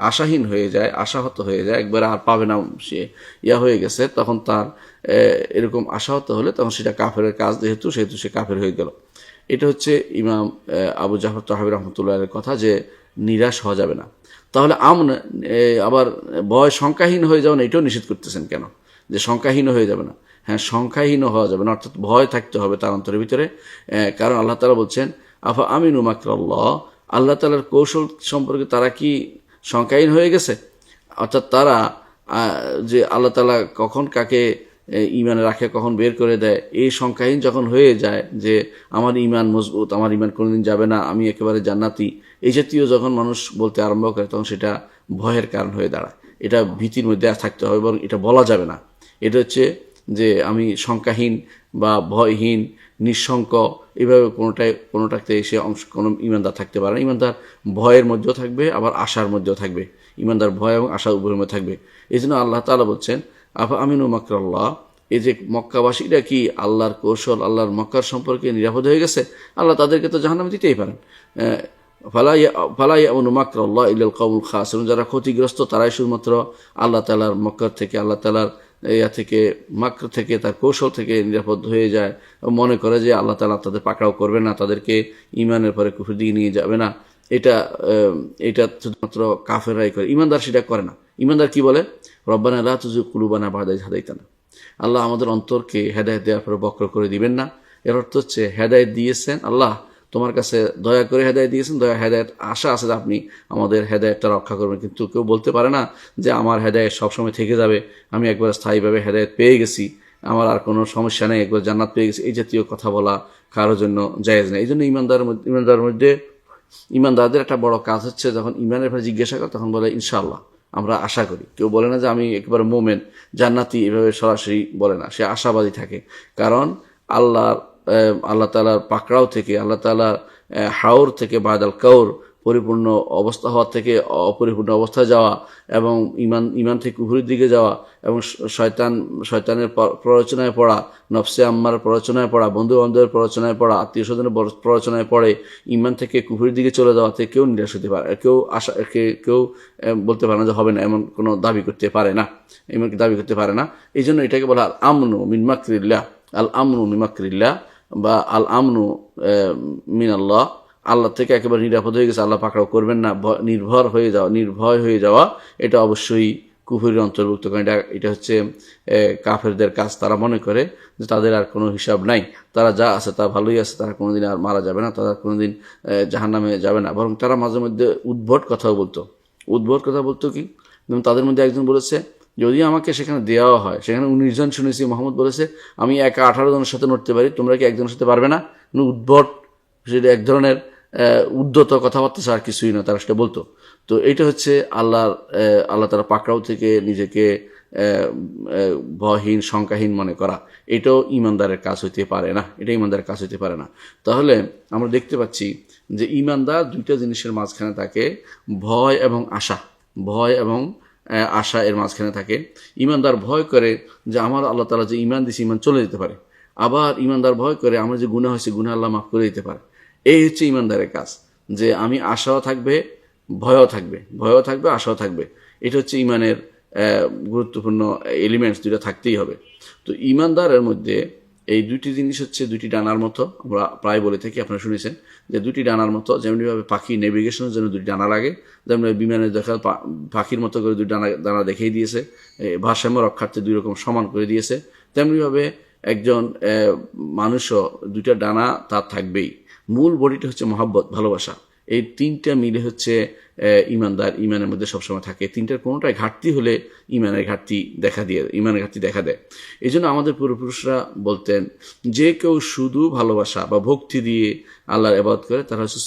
Speaker 1: আশাহীন হয়ে যায়, আশাহত হয়ে যায়, একবার আর পাবে না, সে হয়ে গেছে, তখন তার এরকম আশাহত হলে তখন সেটা কাফেরের কাজ, যেহেতু সে কাফের হয়ে গেল। এটা হচ্ছে ইমাম আবু জাফর তাহাবী রাহমাতুল্লাহের কথা, যে নিরাশ হওয়া যাবে না। তাহলে আবার ভয় সংখ্যাহীন হয়ে যাওয়া, এটাও নিষেধ করতেছেন কেন, যে সংখ্যাহীন হয়ে যাবে না? হ্যাঁ, সংখ্যাহীন হওয়া যাবে না, অর্থাৎ ভয় থাকতে হবে তার অন্তরের ভিতরে। কারণ আল্লাহ তাআলা বলছেন, আফা আমিনু মাকরাল্লাহ, আল্লাহ তাআলার কৌশল সম্পর্কে তারা কি সংখ্যাহীন হয়ে গেছে? অর্থাৎ তারা যে আল্লাহ তাআলা কখন কাকে ঈমানে রাখে, কখন বের করে দেয়, এই সংখ্যাহীন যখন হয়ে যায়, যে আমার ঈমান মজবুত, আমার ঈমান কোনোদিন যাবে না, আমি একেবারে জান্নাতি, এই জাতীয় যখন মানুষ বলতে আরম্ভ করে, তখন সেটা ভয়ের কারণ হয়ে দাঁড়ায়। এটা ভীতির মধ্যে থাকতে হবে, এবং এটা বলা যাবে না। এটা হচ্ছে যে আমি সংখ্যাহীন বা ভয়হীন, নিঃশঙ্ক, এইভাবে কোনোটাতে সে কোনো ঈমানদার থাকতে পারে না। ঈমানদার ভয়ের মধ্যেও থাকবে, আবার আশার মধ্যেও থাকবে, ঈমানদার ভয় এবং আশা উভয়ের মধ্যে থাকবে। এই জন্য আল্লাহ তাআলা বলছেন, আফা আমিনু মাকরাল্লাহ, এই যে মক্কাবাসীরা কি আল্লাহর কৌশল, আল্লাহর মক্কার সম্পর্কে নিরাপদ হয়ে গেছে? আল্লাহ তাদেরকে তো জাহান্নামে দিতেই পারেন। ফালা ইয়ামুনু মাকরাল্লাহ ইল্লাল কওমুল খাসিরুন, যারা ক্ষতিগ্রস্ত তারাই শুধুমাত্র আল্লাহ তাআলার মক্কার থেকে, আল্লাহ তাআলার মাক্র থেকে, তার কৌশল থেকে নিরাপদ হয়ে যায়, মনে করে যে আল্লাহ তাআলা তাদের পাকড়াও করবে না, তাদেরকে ঈমানের পরে কুফরির দিকে নিয়ে যাবে না। এটা শুধুমাত্র কাফেররাই করে, ঈমানদার সেটা করে না। ঈমানদার কি বলে? রব্বানা লা তুযিগ কুলুবানা বা'দা ইয হাদাইতানা, আল্লাহ আমাদের অন্তরকে হেদায়েত দেওয়ার পরে বক্র করে দিবেন না। এর অর্থ হচ্ছে হেদায়েত দিয়েছেন আল্লাহ, তোমার কাছে দয়া করে হেদায়েত দিয়েছেন, হেদায়েত আশা আছে যে আপনি আমাদের হেদায়েতটা রক্ষা করবেন। কিন্তু কেউ বলতে পারে না যে আমার হেদায়েত সবসময় থেকে যাবে, আমি একবার স্থায়ীভাবে হেদায়েত পেয়ে গেছি, আমার আর কোনো সমস্যা নেই, একবার জান্নাত পেয়ে গেছি, এই জাতীয় কথা বলা কারোর জন্য জায়েজ নেই। এই জন্য ঈমানদারদের একটা বড় কাজ হচ্ছে, যখন ঈমানের ব্যাপারে জিজ্ঞাসা করে তখন বলে ইনশাআল্লাহ, আমরা আশা করি। কেউ বলে না যে আমি একেবারে মোমেন, জান্নাতি, এভাবে সরাসরি বলে না, সে আশাবাদী থাকে। কারণ আল্লাহ তাআলার পাকড়াও থেকে, আল্লাহ তাআলার হাওর থেকে, বাদাল কাউর, পরিপূর্ণ অবস্থা হওয়া থেকে অপরিপূর্ণ অবস্থায় যাওয়া, এবং ইমান থেকে কুফরের দিকে যাওয়া, এবং শয়তানের প্ররোচনায় পড়া, নফসে আম্মার প্ররোচনায় পড়া, বন্ধু বান্ধবের প্ররোচনায় পড়া, আত্মীয় স্বজনের প্ররোচনায় পড়ে ইমান থেকে কুফরের দিকে চলে যাওয়াতে কেউ নিরাশ হতে পারে, কেউ বলতে পারে না যে হবে না, এমন কোনো দাবি করতে পারে না, এমনকি দাবি করতে পারে না। এই জন্য এটাকে বলা আল আমনু মিন মাকরিল্লাহ, আল আমনু মিন মাকরিল্লাহ, বা আল আমনু মিন আল্লাহ, আল্লাহ থেকে একেবারে নিরাপদ হয়ে গেছে, আল্লাহ পাকড়াও করবেন না, নির্ভয় হয়ে যাওয়া, এটা অবশ্যই কুফরির অন্তর্ভুক্ত। কারণ এটা হচ্ছে কাফেরদের কাজ। তারা মনে করে যে তাদের আর কোনো হিসাব নাই, তারা যা আছে তা ভালোই আছে, তারা কোনোদিন আর মারা যাবে না, তারা কোনোদিন জাহান্নামে যাবে না। বরং তারা মাঝে মধ্যে উদ্ভট কথা বলতো কি, যেমন তাদের মধ্যে একজন বলেছে, যদি আমাকে সেখানে দেওয়া হয়, সেখানে 19 জন শুনেছি, মোহাম্মদ বলেছে আমি একা 18 জনের সাথে নড়তে পারি, তোমরা কি একজনের সাথে পারবে না? উদ্ভট, সেটা এক ধরনের উদ্ধত কথাবার্তা আর কিছুই না, তারা সেটা বলতো। তো এইটা হচ্ছে আল্লাহ তারা পাকড়াও থেকে নিজেকে ভয়হীন, শঙ্কাহীন মনে করা, এটাও ইমানদারের কাজ হইতে পারে না, তাহলে আমরা দেখতে পাচ্ছি যে ইমানদার দুইটা জিনিসের মাঝখানে থাকে, ভয় এবং আশা এর মাঝখানে থাকে। ইমানদার ভয় করে যে আমার আল্লাহ তাআলা যে ইমান দিয়েছে, ইমান চলে যেতে পারে। আবার ইমানদার ভয় করে আমার যে গুনাহ হয়েছে, গুনাহ আল্লাহ মাফ করে দিতে পারে। এই হচ্ছে ইমানদারের কাজ, যে আমি আশাও থাকবে, ভয়ও থাকবে, আশাও থাকবে। এটা হচ্ছে ইমানের গুরুত্বপূর্ণ এলিমেন্টস, দুইটা থাকতেই হবে। তো ইমানদারের মধ্যে এই দুইটি জিনিস হচ্ছে দুইটি ডানার মতো। আমরা প্রায় বলে থাকি, আপনারা শুনেছেন যে দুইটি ডানার মতো, যেমনিভাবে পাখি নেভিগেশনের জন্য দুটি ডানা লাগে, যেমন বিমানের দেখা পাখির মতো করে দুই ডানা দেখিয়ে দিয়েছে, ভারসাম্য রক্ষার্থে দুই রকম সমান করে দিয়েছে, তেমনিভাবে একজন মানুষও দুইটা ডানা তার থাকবেই। মূল বডিটা হচ্ছে মহাব্বত, ভালোবাসা। এই তিনটা মিলে হচ্ছে ইমানদার, ইমানের মধ্যে সবসময় থাকে। তিনটার কোনোটাই ঘাটতি হলে ইমানের ঘাটতি দেখা দেয়। এই জন্য আমাদের পূর্বপুরুষরা বলতেন, যে কেউ শুধু ভালোবাসা বা ভক্তি দিয়ে আল্লাহর ইবাদত করে তারা হচ্ছে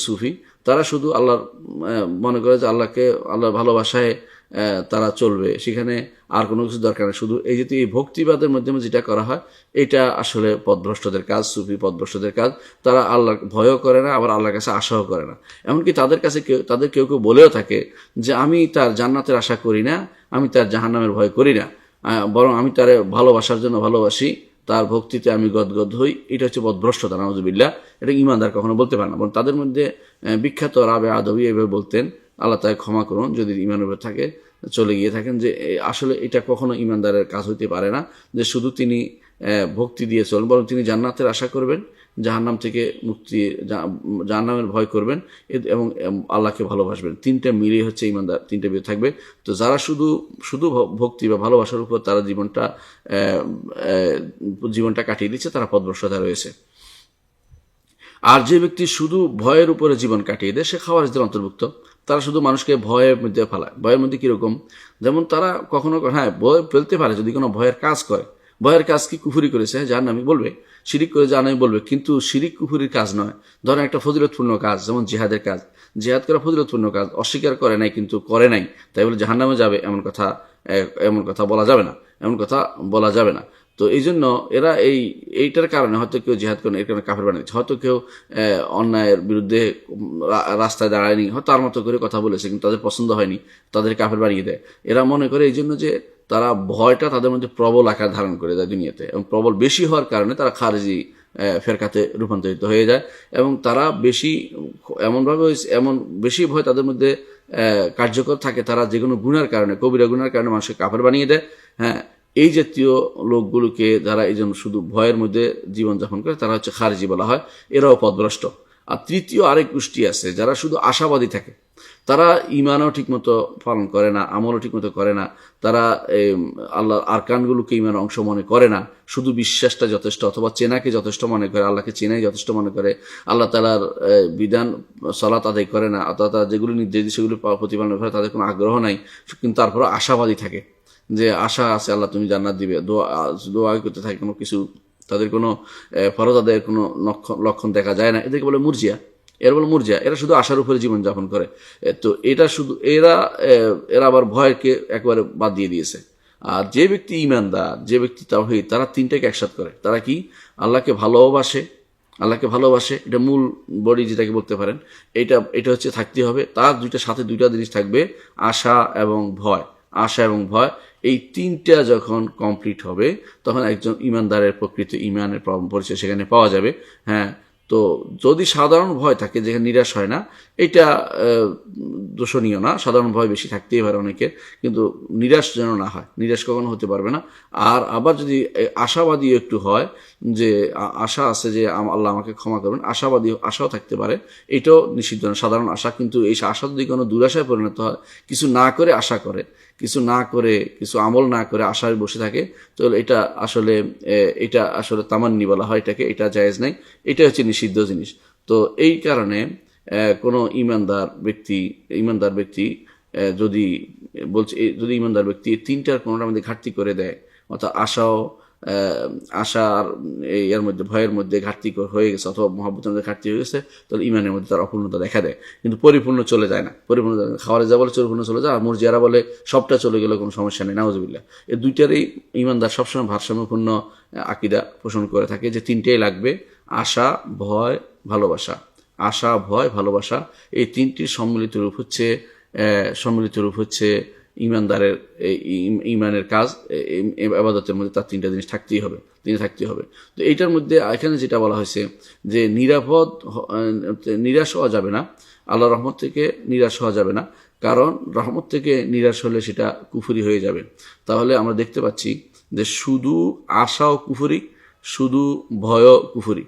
Speaker 1: সুফি। তারা শুধু আল্লাহর মনে করে যে আল্লাহর ভালোবাসায় তারা চলবে, সেখানে আর কোনো কিছু দরকার নেই। শুধু এই যে এই ভক্তিবাদের মাধ্যমে যেটা করা হয়, এটা আসলে পথভ্রষ্টদের কাজ, সুফি পথভ্রষ্টদের কাজ। তারা আল্লাহর ভয়ও করে না, আবার আল্লাহর কাছে আশাও করে না। এমনকি তাদের কেউ বলেও থাকে যে আমি তার জান্নাতের আশা করি না, আমি তার জাহান্নামের ভয় করি না, বরং আমি তার ভালোবাসার জন্য ভালোবাসি, তার ভক্তিতে আমি গদগদ হই। এটা হচ্ছে পথভ্রষ্টতা, নাউযুবিল্লাহ। এটা ইমানদার কখনো বলতে পারে না। বরং তাদের মধ্যে বিখ্যাত রাবে আদবী এভাবে বলতেন, আল্লাহ তাকে ক্ষমা করুন যদি ইমানের উপর চলে গিয়ে থাকেন, যে আসলে এটা কখনো ইমানদারের কাজ হইতে পারে না, যে শুধু তিনি ভক্তি দিয়ে চলবেন, বরং তিনি জান্নাতের আশা করবেন, জাহান্নাম থেকে মুক্তি, জাহান্নামের ভয় করবেন, এবং আল্লাহকে ভালোবাসবেন। তিনটা মিলে হচ্ছে ইমানদার, তিনটা বিয়ে থাকবে। তো যারা শুধু ভক্তি বা ভালোবাসার উপর তারা জীবনটা কাটিয়ে দিচ্ছে, তারা পথভ্রষ্টতা রয়েছে। আর যে ব্যক্তি শুধু ভয়ের উপরে জীবন কাটিয়ে দেয়, সে খাওয়ারিজদের অন্তর্ভুক্ত। তারা শুধু মানুষকে ভয়ের মধ্যে ফেলায়। ভয়ের মধ্যে কীরকম? যেমন তারা কখনো ভয় ফেলতে পারে যদি কোনো ভয়ের কাজ করে। ভয়ের কাজ কি? কুফরি করেছে, জাহান্নামী বলবে, শিরিক করে জাহান্নামী বলবে, কিন্তু শিরিক কুফরির কাজ নয়। ধরেন একটা ফজিলতপূর্ণ কাজ, যেমন জিহাদের কাজ, জিহাদ করা ফজিলতপূর্ণ কাজ, অস্বীকার করে নাই, কিন্তু করে নাই, তাই বলে জাহান্নামে যাবে এমন কথা বলা যাবে না। তো এই জন্য এরা এইটার কারণে হয়তো কেউ জিহাদ করেন, এর কারণে কাফের বানিয়েছে। হয়তো কেউ অন্যায়ের বিরুদ্ধে রাস্তায় দাঁড়ায়নি, হয়তো তার মতো করে কথা বলেছে, কিন্তু তাদের পছন্দ হয়নি, তাদের কাফের বানিয়ে দেয়। এরা মনে করে এই জন্য যে তারা ভয়টা তাদের মধ্যে প্রবল আকার ধারণ করে দেয় দুনিয়াতে, এবং প্রবল বেশি হওয়ার কারণে তারা খারেজি ফেরকাতে রূপান্তরিত হয়ে যায়, এবং তারা এমন বেশি ভয় তাদের মধ্যে কার্যকর থাকে, তারা যে কোনো গুনার কারণে, কবিরা গুনার কারণে মানুষকে কাফের বানিয়ে দেয়। এই জাতীয় লোকগুলোকে যারা এই জন্য শুধু ভয়ের মধ্যে জীবনযাপন করে, তারা হচ্ছে খারিজি বলা হয়। এরাও পথভ্রষ্ট। আর তৃতীয় আরেক গোষ্ঠী আছে যারা শুধু আশাবাদী থাকে, তারা ইমানও ঠিকমতো পালন করে না, আমলও ঠিকমতো করে না, তারা আল্লাহ আরকানগুলোকে ইমানের অংশ মনে করে না, শুধু বিশ্বাসটা যথেষ্ট, অথবা চেনাকে যথেষ্ট মনে করে, আল্লাহকে চেনাই যথেষ্ট মনে করে, আল্লাহ তাআলার বিধান সালাত আদায় করে না, অথবা তারা যেগুলো নির্দেশ সেগুলো প্রতিপালন করে তাদের কোনো আগ্রহ নাই, কিন্তু তারপরে আশাবাদী থাকে, যে আশা আছে আল্লাহ তুমি জান্নাত দিবে, দোয়া করতে থাকে, কোনো কিছু তাদের কোনো ফরজ আদায়ের কোনো লক্ষণ দেখা যায় না। এদেরকে বলে মুরজিয়া। এরা শুধু আশার উপরে জীবনযাপন করে। তো এটা শুধু এরা আবার ভয়কে একবারে বাদ দিয়ে দিয়েছে। আর যে ব্যক্তি ইমানদার, যে ব্যক্তি তাওহীদ, তারা তিনটাকে একসাথ করে। তারা কি? আল্লাহকে ভালোবাসে, আল্লাহকে ভালোবাসে, এটা মূল বডি যেটাকে বলতে পারেন, এটা হচ্ছে থাকতে হবে। তার সাথে দুইটা জিনিস থাকবে, আশা এবং ভয়। আশা এবং ভয়, এই তিনটা যখন কমপ্লিট হবে তখন একজন ইমানদারের প্রকৃত ইমানের পরিচয় সেখানে পাওয়া যাবে। হ্যাঁ, তো যদি সাধারণ ভয় থাকে যেখানে নিরাশ হয় না, এটা দোষণীয় না। সাধারণ ভয় বেশি থাকতেই পারে অনেকের, কিন্তু নিরাশ যেন না হয়, নিরাশ কখনো হতে পারবে না। আর আবার যদি আশাবাদী একটু হয়, যে আশা আছে যে আল্লাহ আমাকে ক্ষমা করবেন, আশাও থাকতে পারে, এটাও নিষিদ্ধ না। সাধারণ আশা, কিন্তু এই আশা যদি কোনো দুরাশায় পরিণত হয়, কিছু না করে আশা করে, কিছু আমল না করে আশায় বসে থাকে, তো এটা আসলে তামান্নি বলা হয় এটাকে, এটা জায়েজ নাই, এটা হচ্ছে নিষিদ্ধ জিনিস। তো এই কারণে কোনো ইমানদার ব্যক্তি যদি ইমানদার ব্যক্তি এই তিনটার কোনোটার মধ্যে ঘাটতি করে দেয়, অর্থাৎ আশার এর মধ্যে, ভয়ের মধ্যে ঘাটতি হয়ে গেছে, অথবা মহব্বতের মধ্যে ঘাটতি হয়ে গেছে, তাহলে ইমানের মধ্যে তার অপূর্ণতা দেখা দেয়, কিন্তু পরিপূর্ণ চলে যায় না। খাওয়ারে বলে পরিপূর্ণ চলে যায়, আর মুরজিয়ারা বলে সবটা চলে গেলে কোনো সমস্যা নেই, নাউজুবিল্লাহ। এই দুইটারই ইমানদার সবসময় ভারসাম্যপূর্ণ আকীদা পোষণ করে থাকে, যে তিনটেই লাগবে, আশা, ভয়, ভালোবাসা। আশা, ভয়, ভালোবাসা, এই তিনটির সম্মিলিত রূপ হচ্ছে ইমানদারের ইমানের কাজ। ইবাদতের মধ্যে তার তিনটা জিনিস থাকতেই হবে। তো এইটার মধ্যে এখানে যেটা বলা হয়েছে যে নিরাশ হওয়া যাবে না, আল্লাহ রহমত থেকে নিরাশ হওয়া যাবে না, কারণ রহমত থেকে নিরাশ হলে সেটা কুফরি হয়ে যাবে। তাহলে আমরা দেখতে পাচ্ছি যে শুধু আশাও কুফরি, শুধু ভয়ও কুফরি,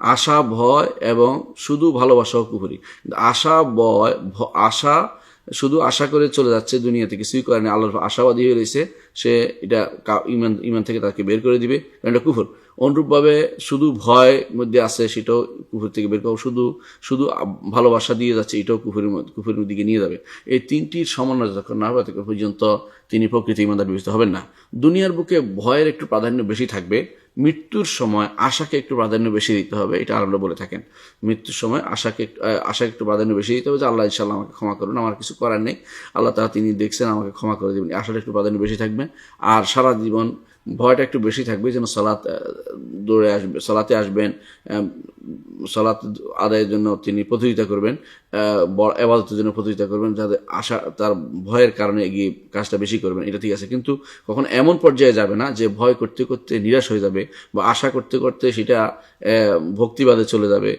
Speaker 1: আশা, ভয় এবং শুধু ভালোবাসাও কুফরি। আশা শুধু আশা করে চলে যাচ্ছে দুনিয়াতে, কিছুই করে না, আল্লাহর আশাবাদী হয়ে রয়েছে, সে এটা ইমান থেকে তাকে বের করে দিবে, কারণ এটা কুফর। অনুরূপভাবে শুধু ভয় মধ্যে আছে, সেটাও কুফর থেকে বের করো, শুধু ভালোবাসা দিয়ে যাচ্ছে, এটাও কুফরের দিকে নিয়ে যাবে। এই তিনটির সমন্বয় যখন না হবে তখন পর্যন্ত তিনি প্রকৃত ইমানদার বিবেচিত হবেন না। দুনিয়ার বুকে ভয়ের একটু প্রাধান্য বেশি থাকবে, মৃত্যুর সময় আশাকে একটু প্রাধান্য বেশি দিতে হবে, এটা আল্লাহ বলে থাকেন। মৃত্যুর সময় আশাকে একটু প্রাধান্য বেশি দিতে হবে, যে আল্লাহ ইনশাআল্লাহ আমাকে ক্ষমা করুন, আমার কিছু করার নেই, আল্লাহ তাআলা তিনি দেখছেন, আমাকে ক্ষমা করে দেবেন, আশাটা একটু প্রাধান্য বেশি থাকবে। আর সারা জীবন ভয়টা একটু বেশি থাকবে, যেন সালাতে আসবেন, সালাত আদায়ের জন্য তিনি প্রতিযোগিতা করবেন, ইবাদতের জন্য প্রতিযোগিতা করবেন, যাতে তার ভয়ের কারণে এগিয়ে কাজটা বেশি করবেন, এটা ঠিক আছে। কিন্তু কখন এমন পর্যায়ে যাবে না যে ভয় করতে করতে নিরাশ হয়ে যাবে, বা আশা করতে করতে সেটা ভক্তিবাদে চলে যাবে,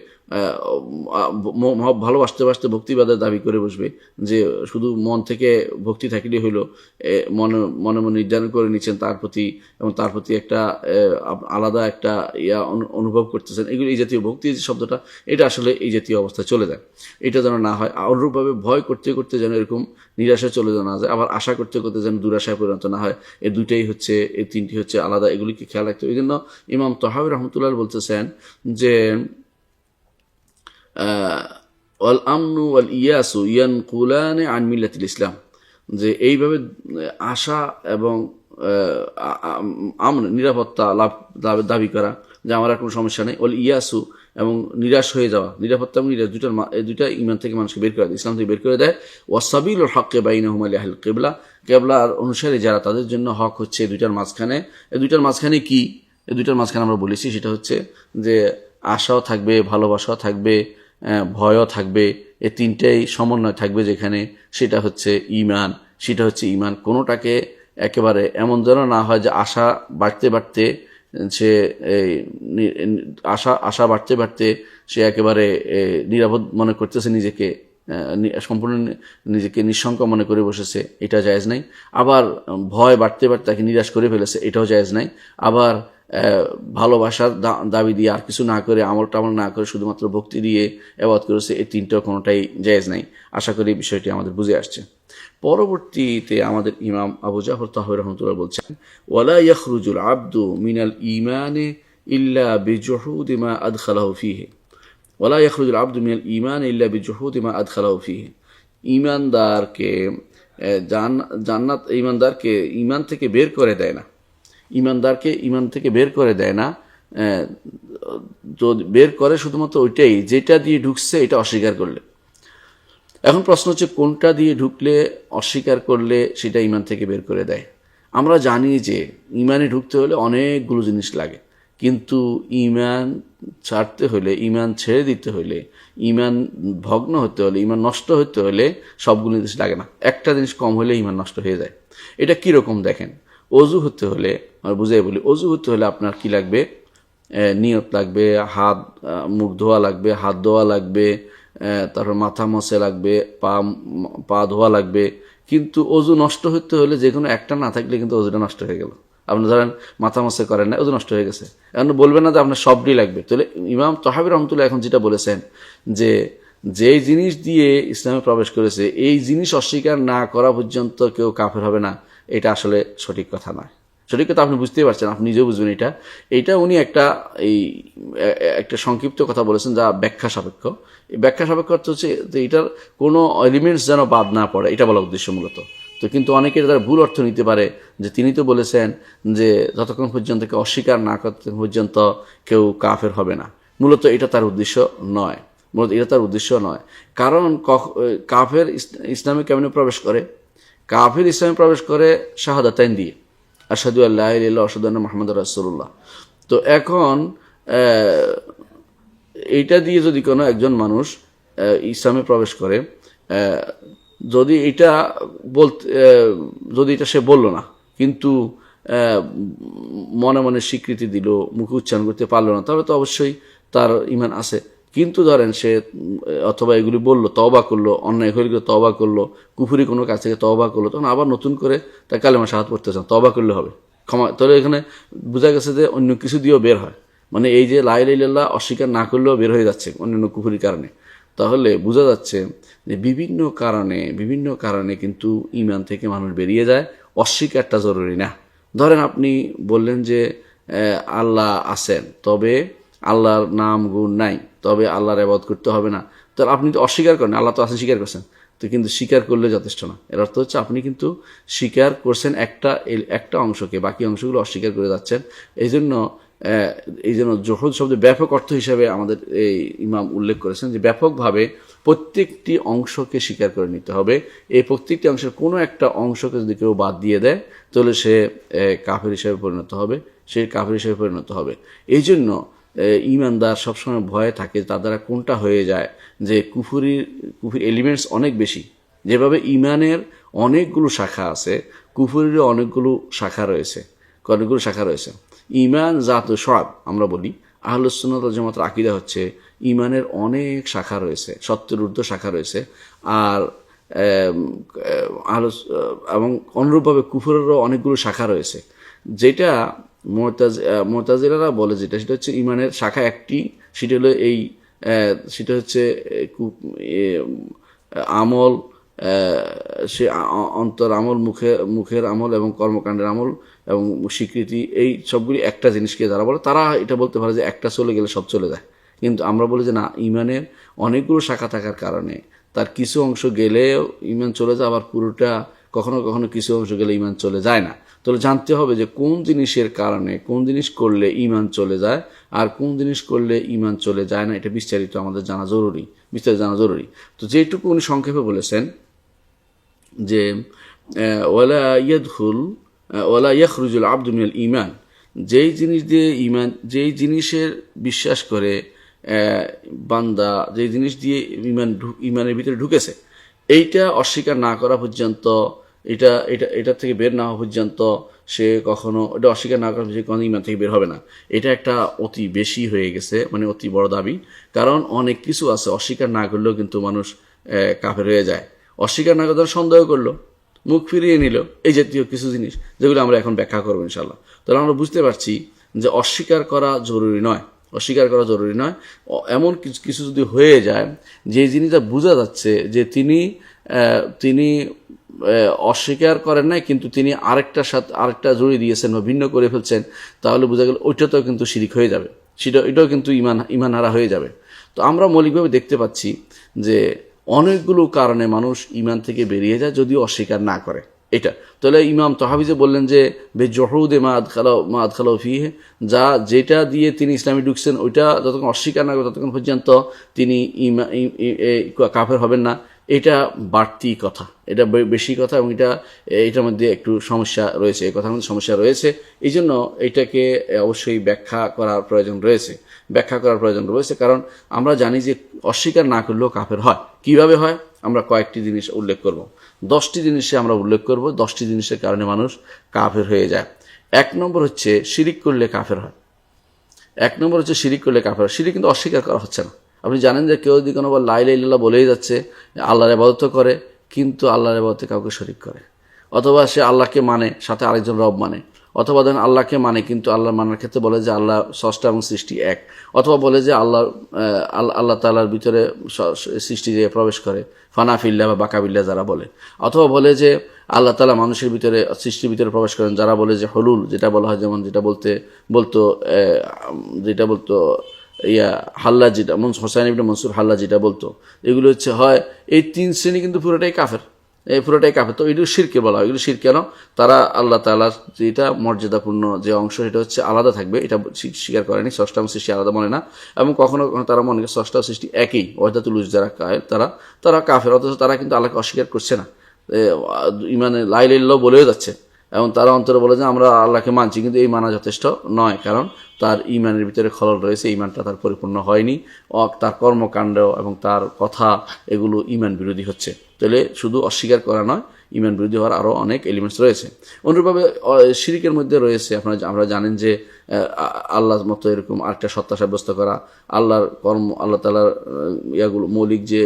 Speaker 1: ভালোবাসতে বাসতে ভক্তিবাদের দাবি করে বসবে, যে শুধু মন থেকে ভক্তি থাকলে হইলো, মনে নির্ধারণ করে নিচ্ছেন তার প্রতি, এবং তার প্রতি একটা আলাদা একটা অনুভব করতেছেন, এই জাতীয় ভক্তি শব্দটা, এটা আসলে এই জাতীয় অবস্থায় চলে যায়, এটা যেন না হয়। অনুরূপভাবে ভয় করতে করতে যেন এরকম নিরাশায় চলে না যায়, আবার আশা করতে করতে যেন দুরাশায় পরিণত না হয়, এই তিনটি হচ্ছে আলাদা, এগুলিকে খেয়াল রাখতে হবে। এই জন্য ইমাম তাহাবী রাহমাতুল্লাহ বলতেছেন যে ওয়াল আমনু ওয়াল ইয়াসু ইয়ানকুলানি আন মিল্লাতিল ইসলাম, যে এইভাবে আশা এবং নিরাপত্তা দাবি করা, যে আমার কোনো সমস্যা নেই, ওয়াল ইয়াসু এবং নিরাশ হয়ে যাওয়া, নিরাপত্তা এবং নিরাশ, দুইটা ইমান থেকে মানুষকে বের করে দেয়, ইসলাম থেকে বের করে দেয়। ওয়াসাবিলুল হক্কে বাইনাহুমা লিআহলিল কিবলা, কিবলার অনুসারী যারা, তাদের জন্য হক হচ্ছে এই দুইটার মাঝখানে। এই দুইটার মাঝখানে কি? এই দুইটার মাঝখানে আমরা বলেছি, সেটা হচ্ছে যে আশাও থাকবে, ভালোবাসাও থাকবে, ভয়ও থাকবে, এই তিনটেই সমন্বয় থাকবে যেখানে, সেটা হচ্ছে ইমান। কোনোটাকে একেবারে এমন যেন না হয় যে আশা বাড়তে বাড়তে সে একেবারে নিরাপদ মনে করতেছে, নিজেকে সম্পূর্ণ নিজেকে নিঃশঙ্ক মনে করে বসেছে, এটা জায়েজ নাই। আবার ভয় বাড়তে বাড়তে তাকে নিরাশ করে ফেলেছে, এটাও জায়েজ নাই। আবার ভালোবাসার দাবি দিয়ে আর কিছু না করে, আমল টামল না করে শুধুমাত্র ভক্তি দিয়ে ইবাদত করেছে, এই তিনটাও কোনোটাই জায়েজ নাই। আশা করি বিষয়টি আমাদের বুঝে আসছে। পরবর্তীতে আমাদের ইমাম আবু জাফর তাহবী রাহমাতুল্লাহ বলছেন, ওয়ালা ইয়াখরুজুল আবদু মিনাল ঈমানি ইল্লা বিজুহুদি মা আদখালাহু ফীহি। ওয়ালা ইয়াখরুজুল আবদু মিনাল ঈমানি ইল্লা বিজুহুদি মা আদখালাহু ফীহি। ইমানদারকে ঈমান থেকে বের করে দেয় না, ঈমান থেকে বের করে দেয় না, তো বের করে শুধুমাত্র ওইটাই, যেটা দিয়ে ঢুকছে এটা অস্বীকার করলে। এখন প্রশ্ন হচ্ছে, কোনটা দিয়ে ঢুকলে, অস্বীকার করলে সেটা ঈমান থেকে বের করে দেয়? আমরা জানি যে ঈমানে ঢুকতে হলে অনেকগুলো জিনিস লাগে, কিন্তু ঈমান ছাড়তে হলে, ঈমান ছেড়ে দিতে হলে, ঈমান ভগ্ন হতে হলে, ঈমান নষ্ট হতে হলে সবগুলো জিনিস লাগে না, একটা জিনিস কম হলে ঈমান নষ্ট হয়ে যায়। এটা কীরকম দেখেন, অজু হতে হলে, আর বুঝাই বলি, অজু হতে হলে আপনার কি লাগবে? নিয়ত লাগবে, হাত মুখ ধোয়া লাগবে, হাত ধোয়া লাগবে, তারপর মাথা মশে লাগবে, পা ধোয়া লাগবে। কিন্তু অজু নষ্ট হতে হলে যে কোনো একটা না থাকলে কিন্তু অজুটা নষ্ট হয়ে গেল। আপনি ধরেন মাথা মশে করেন না, অজু নষ্ট হয়ে গেছে, এখন বলবেন না যে আপনার সবটি লাগবে। তাহলে ইমাম তহাবী রহমতুল্লাহ এখন যেটা বলেছেন যে যেই জিনিস দিয়ে ইসলামে প্রবেশ করেছে এই জিনিস অস্বীকার না করা পর্যন্ত কেউ কাফের হবে না, এটা আসলে সঠিক কথা নয়। সঠিক কথা আপনি বুঝতেই পারছেন, আপনি নিজেও বুঝবেন। এইটা উনি একটা সংক্ষিপ্ত কথা বলেছেন যা ব্যাখ্যা সাপেক্ষ। এই ব্যাখ্যা সাপেক্ষ অর্থ হচ্ছে যে এটার কোনো এলিমেন্টস যেন বাদ না পড়ে, এটা বলা উদ্দেশ্য মূলত। তো কিন্তু অনেকের তারা ভুল অর্থ নিতে পারে যে তিনি তো বলেছেন যে যতক্ষণ পর্যন্ত কেউ অস্বীকার না করতে পর্যন্ত কেউ কাফের হবে না। মূলত এটা তার উদ্দেশ্য নয়, কারণ কাফের ইসলামে কেমনে প্রবেশ করে? কাফের ইসলামে প্রবেশ করে শাহাদাতাইন দিয়ে, আশহাদু আল্লা ইলাহা ইল্লাল্লাহ আশহাদু আন্না মুহাম্মাদুর রাসূলুল্লাহ। তো এখন এইটা দিয়ে যদি কোনো একজন মানুষ ইসলামে প্রবেশ করে, যদি এটা সে বলল না, কিন্তু মনে মনে স্বীকৃতি দিল, মুখে উচ্চারণ করতে পারলো না, তাহলে তো অবশ্যই তার ঈমান আছে। কিন্তু ধরেন সে অথবা এগুলি বলল, তওবা করলো, অন্যায় হয়ে গেলে তওবা করলো, কুফরি কোনো কাজ থেকে তওবা করলো, তখন আবার নতুন করে তার কালেমা শাহাদাত পড়তে চান, তওবা করলে হবে, ক্ষমা। তাহলে এখানে বোঝা গেছে যে অন্য কিছু দিয়েও বের হয়, মানে এই যে লা ইলাহা ইল্লাল্লাহ অস্বীকার না করলেও বের হয়ে যাচ্ছে অন্যান্য কুফরির কারণে। তাহলে বোঝা যাচ্ছে যে বিভিন্ন কারণে কিন্তু ঈমান থেকে মানুষ বেরিয়ে যায়, অস্বীকারটা জরুরি না। ধরেন আপনি বললেন যে আল্লাহ আছেন, তবে আল্লাহর নাম গুণ নাই, তবে আল্লাহর ইবাদত করতে হবে না। তাহলে আপনি তো অস্বীকার করেন, আল্লাহ তো আছেন স্বীকার করছেন, তো কিন্তু স্বীকার করলে যথেষ্ট না। এর অর্থ হচ্ছে আপনি কিন্তু স্বীকার করছেন একটা অংশকে, বাকি অংশগুলো অস্বীকার করে যাচ্ছেন। এই জন্য জহুদ শব্দের ব্যাপক অর্থ হিসাবে আমাদের এই ইমাম উল্লেখ করেছেন যে ব্যাপকভাবে প্রত্যেকটি অংশকে স্বীকার করে নিতে হবে। এই প্রত্যেকটি অংশের কোনো একটা অংশকে যদি কেউ বাদ দিয়ে দেয় তাহলে সে কাফের হিসেবে পরিণত হবে। এই জন্য ঈমানদার সবসময় ভয়ে থাকে তার দ্বারা কোনটা হয়ে যায়, যে কুফুর এলিমেন্টস অনেক বেশি। যেভাবে ঈমানের অনেকগুলো শাখা আছে, কুফুরেরও অনেকগুলো শাখা রয়েছে। ঈমান জাত ও শুআব আমরা বলি, আহলুস সুন্নাত ওয়াল জামাতের আকীদা হচ্ছে ঈমানের অনেক শাখা রয়েছে, 70 ঊর্ধ্ব শাখা রয়েছে। আর এবং অনুরূপভাবে কুফরেরও অনেকগুলো শাখা রয়েছে। যেটা মুতাজিলারা বলে সেটা হচ্ছে ঈমানের শাখা একটি, সেটা হচ্ছে আমল, সে অন্তর আমল, মুখের আমল এবং কর্মকাণ্ডের আমল এবং স্বীকৃতি, এই সবগুলি একটা জিনিসকে যারা বলে তারা এটা বলতে পারে যে একটা চলে গেলে সব চলে যায়। কিন্তু আমরা বলি যে না, ঈমানের অনেকগুলো শাখা থাকার কারণে তার কিছু অংশ গেলেও ঈমান চলে যায়, আবার পুরোটা কখনো কখনো কিছু অংশ গেলে ঈমান চলে যায় না। তাহলে জানতে হবে যে কোন জিনিসের কারণে কোন জিনিস করলে ঈমান চলে যায় আর কোন জিনিস করলে ঈমান চলে যায় না, এটা বিস্তারিত আমাদের জানা জরুরি। তো যেটুকু উনি সংক্ষেপে বলেছেন যে ওয়ালা ইয়াখরুজুল আবদু মিনাল ঈমান, যেই জিনিসের বিশ্বাস করে বান্দা, যেই জিনিস দিয়ে ঈমানের ভিতরে ঢুকেছে, এইটা অস্বীকার না করা পর্যন্ত, এটা থেকে বের না হওয়া পর্যন্ত সে কখনো, এটা অস্বীকার না করা পর্যন্ত কখনো ঈমান থেকে বের হবে না। এটা একটা অতি বেশি হয়ে গেছে, মানে অতি বড় দাবি। কারণ অনেক কিছু আছে অস্বীকার না করলেও কিন্তু মানুষ কাফের হয়ে যায়। অস্বীকার না করে সন্দেহ করলো, মুখ ফিরিয়ে নিল, এই জাতীয় কিছু জিনিস যেগুলো আমরা এখন ব্যাখ্যা করবো ইনশাল্লাহ। তাহলে আমরা বুঝতে পারছি যে অস্বীকার করা জরুরি নয়। এমন কিছু যদি হয়ে যায় যে জিনিসটা বোঝা যাচ্ছে যে তিনি অস্বীকার করেন নাই, কিন্তু তিনি আরেকটা জড়িয়ে দিয়েছেন বা ভিন্ন করে ফেলছেন, তাহলে বোঝা গেল ওইটাতেও কিন্তু শিরিক হয়ে যাবে, এটাও কিন্তু ঈমান হারা হয়ে যাবে। তো আমরা মৌলিকভাবে দেখতে পাচ্ছি যে অনেকগুলো কারণে মানুষ ঈমান থেকে বেরিয়ে যায় যদিও অস্বীকার না করে। এটা তাহলে ইমাম তহাবী যে বললেন যে বেজহুদে মা আদখালাহু ফিহি, যেটা দিয়ে তিনি ইসলামে ঢুকছেন ওইটা যতক্ষণ অস্বীকার না করে ততক্ষণ পর্যন্ত তিনি কাফের হবেন না। এটা বাড়তি কথা, এটা বেশি কথা, এবং এটার মধ্যে একটু সমস্যা রয়েছে, এই কথার মধ্যে সমস্যা রয়েছে। এই জন্য এটাকে অবশ্যই ব্যাখ্যা করার প্রয়োজন রয়েছে। কারণ আমরা জানি যে অস্বীকার না করলেও কাফের হয়। কিভাবে হয় আমরা কয়েকটি জিনিস উল্লেখ করব, 10টি জিনিসে আমরা উল্লেখ করব, 10টি জিনিসের কারণে মানুষ কাফের হয়ে যায়। 1 নম্বর হচ্ছে শিরিক করলে কাফের হয়। শিরিক কিন্তু অস্বীকার করা হচ্ছে না। আপনি জানেন যে কেউ যদি কোনো লা ইলাহা ইল্লাল্লাহ বলেই যাচ্ছে, আল্লাহর ইবাদত করে, কিন্তু আল্লাহর ইবাদতে কাউকে শরীক করে, অথবা সে আল্লাহকে মানে, সাথে আরেকজন রব মানে, অথবা ধরেন আল্লাহকে মানে কিন্তু আল্লাহ মানার ক্ষেত্রে বলে যে আল্লাহ স্রষ্টা এবং সৃষ্টি এক, অথবা বলে যে আল্লাহ তাআলার ভিতরে সৃষ্টি দিয়ে প্রবেশ করে, ফানা ফিল্লাহ বা বাকাবিল্লাহ যারা বলে, অথবা বলে যে আল্লাহ তাআলা মানুষের ভিতরে, সৃষ্টির ভিতরে প্রবেশ করেন, যারা বলে যে হলুল, যেটা বলা হয়, যেমন যেটা বলতো হাল্লাজি, হোসাইন ইবনে মনসুর হাল্লাজি যেটা বলতো, এগুলো হয় এই 3 শ্রেণী কিন্তু পুরোটাই কাফের। তো এগুলো শিরকে বলা হয়। এগুলো শিরক কেন? তারা আল্লাহ তাআলার যেটা মর্যাদাপূর্ণ যে অংশ, এটা আলাদা থাকবে, এটা স্বীকার করেনি। স্রষ্টা এবং সৃষ্টি আলাদা মনে না, এবং কখনো কখনো তারা মনে করে স্রষ্টা সৃষ্টি একই, ওয়াহদাতুল উজুদ যারা তারা কাফের। অথচ তারা কিন্তু আল্লাহকে অস্বীকার করছে না, ইমানে লা ইলাহা ইল্লাল্লাহ বলেও যাচ্ছে, এবং তারা অন্তরে বলে যে আমরা আল্লাহকে মানছি, কিন্তু এই মানা যথেষ্ট নয়, কারণ তার ইমানের ভিতরে খলল রয়েছে, ইমানটা তার পরিপূর্ণ হয়নি, তার কর্মকাণ্ড এবং তার কথা এগুলো ইমান বিরোধী হচ্ছে। তাহলে শুধু অস্বীকার করা নয়, ইমান বিরোধী হওয়ার আরও অনেক এলিমেন্টস রয়েছে। অনুরূপভাবে শিরিকের মধ্যে রয়েছে, আমরা জানেন যে আল্লাহর মতো এরকম আরেকটা সত্তা সাব্যস্ত করা, আল্লাহর কর্ম, আল্লাহ তাআলার মৌলিক যে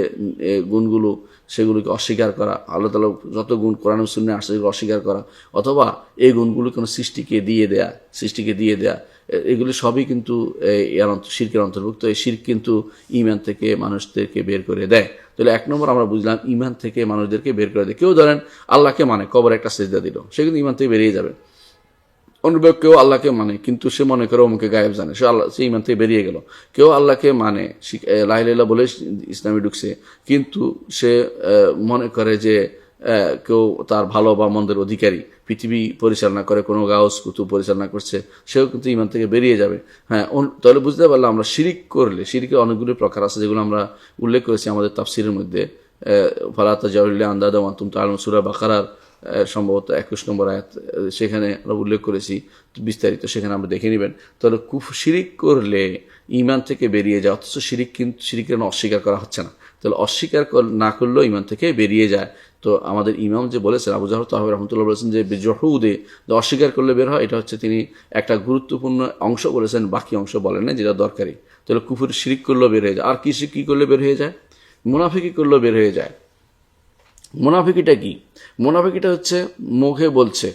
Speaker 1: গুণগুলো সেগুলোকে অস্বীকার করা, আল্লাহ তাআলার যত গুণ কোরআন ও সুন্নাহে আসে সেগুলো অস্বীকার করা, অথবা এই গুণগুলো কোনো সৃষ্টিকে দিয়ে দেয়া, এগুলি সবই কিন্তু শিরকের অন্তর্ভুক্ত। এই শিরক কিন্তু ঈমান থেকে মানুষদেরকে বের করে দেয়। তাহলে 1 নম্বর আমরা বুঝলাম, ঈমান থেকে মানুষদেরকে বের করে দেয়। কেউ ধরেন আল্লাহকে মানে, কবরে একটা সিজদা দিল, সে কিন্তু ঈমান থেকে বেরিয়ে যাবে। অনুরূপ কেউ আল্লাহকে মানে কিন্তু সে মনে করে অমুকে গায়েব জানে, সে ঈমান থেকে বেরিয়ে গেল। কেউ আল্লাহকে মানে, লা ইলাহা ইল্লাল্লাহ বলে ইসলামে ঢুকছে, কিন্তু সে মনে করে যে কেউ তার ভালো বা মন্দের অধিকারী, পৃথিবী পরিচালনা করে, কোনো গাউস কুতুব পরিচালনা করছে, সেও কিন্তু ঈমান থেকে বেরিয়ে যাবে। হ্যাঁ, তাহলে বুঝতে পারলাম আমরা শিরিক করলে, শিরিকের অনেকগুলো প্রকার আছে, যেগুলো আমরা উল্লেখ করেছি আমাদের তাফসিরের মধ্যে। ফালা তাজাউলু লিল্লাহি আনদাদা ওয়া আনতুম তা'লামুন, সূরা বাকারার সম্ভবত 21 নম্বর আয়াত, সেখানে আমরা উল্লেখ করেছি বিস্তারিত, সেখানে আমরা দেখে নেবেন। তাহলে শিরিক করলে ঈমান থেকে বেরিয়ে যায়, অথচ শিরিকের অস্বীকার করা হচ্ছে না। তাহলে অস্বীকার না করলেও ঈমান থেকে বেরিয়ে যায়। তো আমাদের ইমাম যে বলেছেন, আবু জাহর তাহবী রাহমাতুল্লাহ বলেছেন যে বিজহুদে, অস্বীকার করলে বের হয়, এটা হচ্ছে তিনি একটা গুরুত্বপূর্ণ অংশ বলেছেন, বাকি অংশ বলেন না, যেটা দরকারি। তাহলে কুফর শিরিক করলেও বের হয়ে যায়। আর কি করলে বের হয়ে যায়? মুনাফিকি করলেও বের হয়ে যায়। মুনাফিকিটা কি? মুনাফিকিটা হচ্ছে মুখে বলছে,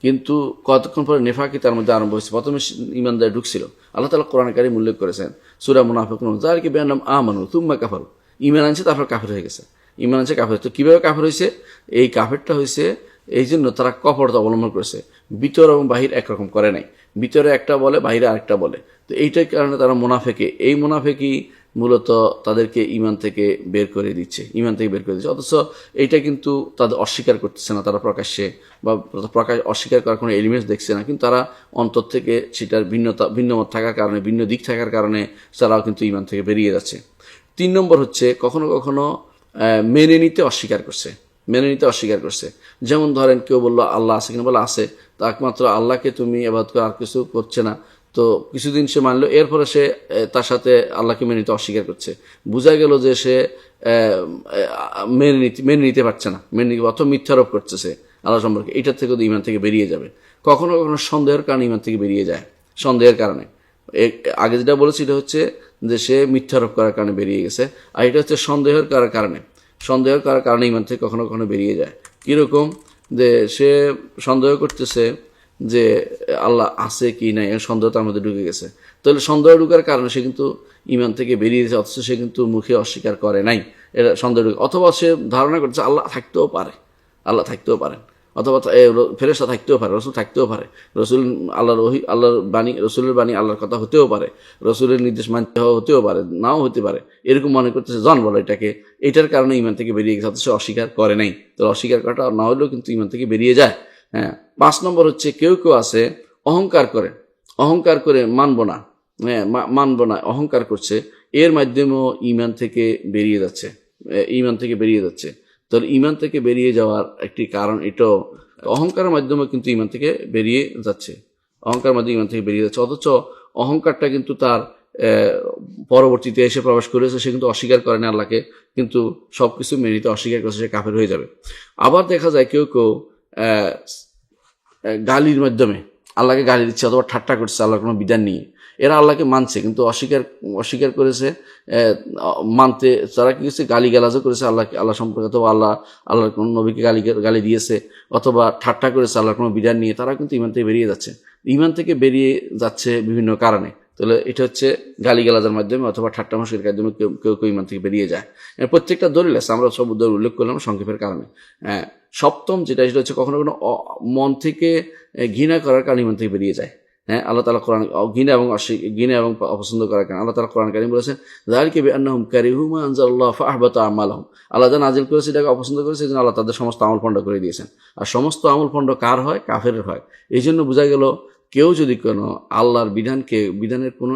Speaker 1: কিন্তু কতক্ষণ পরে নেফাকি তার মধ্যে আরম্ভ হয়েছে। প্রথমে ইমানদার ঢুকছিল, আল্লাহ তাআলা কোরআনে কারীম উল্লেখ করেছেন সূরা মুনাফিকুন, যাদেরকে বিআন্নাহুম আমানু সুম্মা কাফারু, ঈমান আনছে তারপর কাফের হয়ে গেছে। ঈমান আনছে কাফের। তো কিভাবে কাফের হয়েছে? এই কাফেরটা হয়েছে এই জন্য তারা কপটতা অবলম্বন করেছে, ভিতর এবং বাহির একরকম করে নাই, ভিতরে একটা বলে, বাহিরে আরেকটা বলে। তো এইটার কারণে তারা মুনাফিকে, এই মুনাফিকি মূলত তাদেরকে ঈমান থেকে বের করে দিচ্ছে, অথচ এইটা কিন্তু তাদের অস্বীকার করতেছে না তারা প্রকাশ্যে, বা অস্বীকার করার কোনো এলিমেন্টস দেখছে না, কিন্তু তারা অন্তর থেকে সেটার ভিন্নমত থাকার কারণে, ভিন্ন দিক থাকার কারণে তারাও কিন্তু ঈমান থেকে বেরিয়ে যাচ্ছে। 3 নম্বর হচ্ছে কখনো কখনো মেনে নিতে অস্বীকার করছে। যেমন ধরেন কেউ বললো আল্লাহ আছে কিনা, বলে আছে, তো একমাত্র আল্লাহকে তুমি ইবাদত করে আর কিছু করছে না। তো কিছুদিন সে মানলো, এরপরে সে তার সাথে আল্লাহকে মেনে নিতে অস্বীকার করছে। বোঝা গেল যে সে মেনে নিতে পারছে না, অথবা মিথ্যারোপ করছে সে আল্লাহ সম্পর্কে। এটার থেকে ঈমান থেকে বেরিয়ে যাবে। কখনো কখনো সন্দেহের কারণে ঈমান থেকে বেরিয়ে যায়। সন্দেহের কারণে, আগে যেটা বলেছি এটা হচ্ছে যে সে মিথ্যারোপ করার কারণে বেরিয়ে গেছে, আর এটা হচ্ছে সন্দেহের কারণে ঈমান থেকে কখনো কখনো বেরিয়ে যায়। কীরকম? যে সে সন্দেহ করতেছে যে আল্লাহ আছে কি নাই, সন্দেহ তার মধ্যে ঢুকে গেছে। তাহলে সন্দেহ ঢুকার কারণে সে কিন্তু ঈমান থেকে বেরিয়ে গেছে, অথচ সে কিন্তু মুখে অস্বীকার করে নাই, এটা সন্দেহ ঢুকে। অথবা সে ধারণা করছে আল্লাহ থাকতেও পারেন, অথবা ফেরেশতা থাকতেও পারে, রসুল থাকতেও পারে, রসুল আল্লাহর বাণী, রসুলের বাণী আল্লাহর কথা হতেও পারে, রসুলের নির্দেশ মানতে হতেও পারে, নাও হতে পারে, এরকম মনে করতেছে। জন বলো এটার কারণে ঈমান থেকে বেরিয়ে গেছে, অথচ অস্বীকার করে নাই। তো অস্বীকার করাটা না হলেও কিন্তু ঈমান থেকে বেরিয়ে যায়। হ্যাঁ। 5 নম্বর হচ্ছে কেউ আছে অহংকার করে মানবো না, অহংকার করছে, এর মাধ্যমেও ঈমান থেকে বেরিয়ে যাচ্ছে। ঈমান থেকে বেরিয়ে যাচ্ছে। তাহলে ঈমান থেকে বেরিয়ে যাওয়ার একটি কারণ এটাও, অহংকারের মাধ্যমে কিন্তু ঈমান থেকে বেরিয়ে যাচ্ছে, অহংকারের মাধ্যমে ঈমান থেকে বেরিয়ে যাচ্ছে। অথচ অহংকারটা কিন্তু তার পরবর্তীতে এসে প্রবেশ করেছে, সে কিন্তু অস্বীকার করে না আল্লাহকে, কিন্তু সবকিছু মেনে নিতে অস্বীকার করেছে, সে কাফের হয়ে যাবে। আবার দেখা যায় কেউ কেউ গালির মাধ্যমে আল্লাহকে গালি দিচ্ছে অথবা ঠাট্টা করছে আল্লাহর কোনো বিধান নিয়ে, এরা আল্লাহকে মানছে কিন্তু অস্বীকার করেছে মানতে, তারা কি করছে গালি গালাজও করেছে আল্লাহ সম্পর্কে, অথবা আল্লাহর কোনো নবীকে গালি দিয়েছে অথবা ঠাট্টা করেছে আল্লাহর কোনো বিধান নিয়ে, তারা কিন্তু ঈমান থেকে বেরিয়ে যাচ্ছে। ঈমান থেকে বেরিয়ে যাচ্ছে বিভিন্ন কারণে। তাহলে এটা হচ্ছে গালিগালাজের মাধ্যমে অথবা ঠাট্টা মশকের মাধ্যমে কেউ কেউ ঈমান থেকে বেরিয়ে যায়। প্রত্যেকটা দলিল আছে, আমরা সব দলিল উল্লেখ করলাম সংক্ষেপের কারণে। সপ্তম যেটা, সেটা হচ্ছে কখনো কখনো মন থেকে ঘৃণা করার কারণে ঈমান থেকে বেরিয়ে যায়। আল্লাহ তাআলা কোরআন ঘৃণা এবং অপছন্দ করার কারণে আল্লাহ তাআলা কোরআন কারীম বলেছেন, যালিকা বিআন্নাহুম কারিহু মা আনজালাল্লাহু ফাআহবাতা আমালাহুম। আল্লাহ যা নাজিল করেছে এটাকে অপছন্দ করেছে, এই জন্য আল্লাহ তাদের সমস্ত আমল পণ্ড করে দিয়েছেন। আর সমস্ত আমল পণ্ড কার হয়? কাফেরের হয়। এই জন্য বোঝা গেল কেউ যদি কোনো আল্লাহর বিধানের কোনো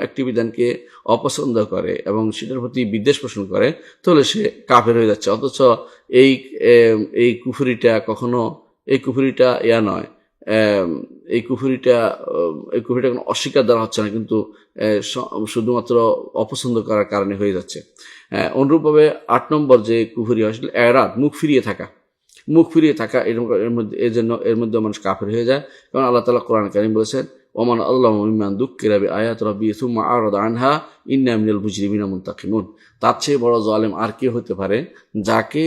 Speaker 1: একটি বিধানকে অপছন্দ করে এবং সেটার প্রতি বিদ্বেষ পোষণ করে, তাহলে সে কাফের হয়ে যাচ্ছে। অথচ এই কুফরিটা কখনো নয়, এই কুফরিটা কোনো অস্বীকার দ্বারা হচ্ছে না, কিন্তু শুধুমাত্র অপছন্দ করার কারণে হয়ে যাচ্ছে। অনুরূপভাবে 8 নম্বর যে কুফরি হয় সেটা এরাদ, মুখ ফিরিয়ে থাকা এর মধ্যে মানুষ কাফের হয়ে যায়। কারণ আল্লাহ তাআলা কোরআন কারীম বলেছেন, ওমান আল্লাহু মিম্মান দুক্কিরা বিআয়াতি রাব্বিহি সুম্মা আরাদা আনহা ইন্না মিনাল মুজরিমিনা মুনতাকিমুন। তার চেয়ে বড় জালেম আর কে হতে পারে, যাকে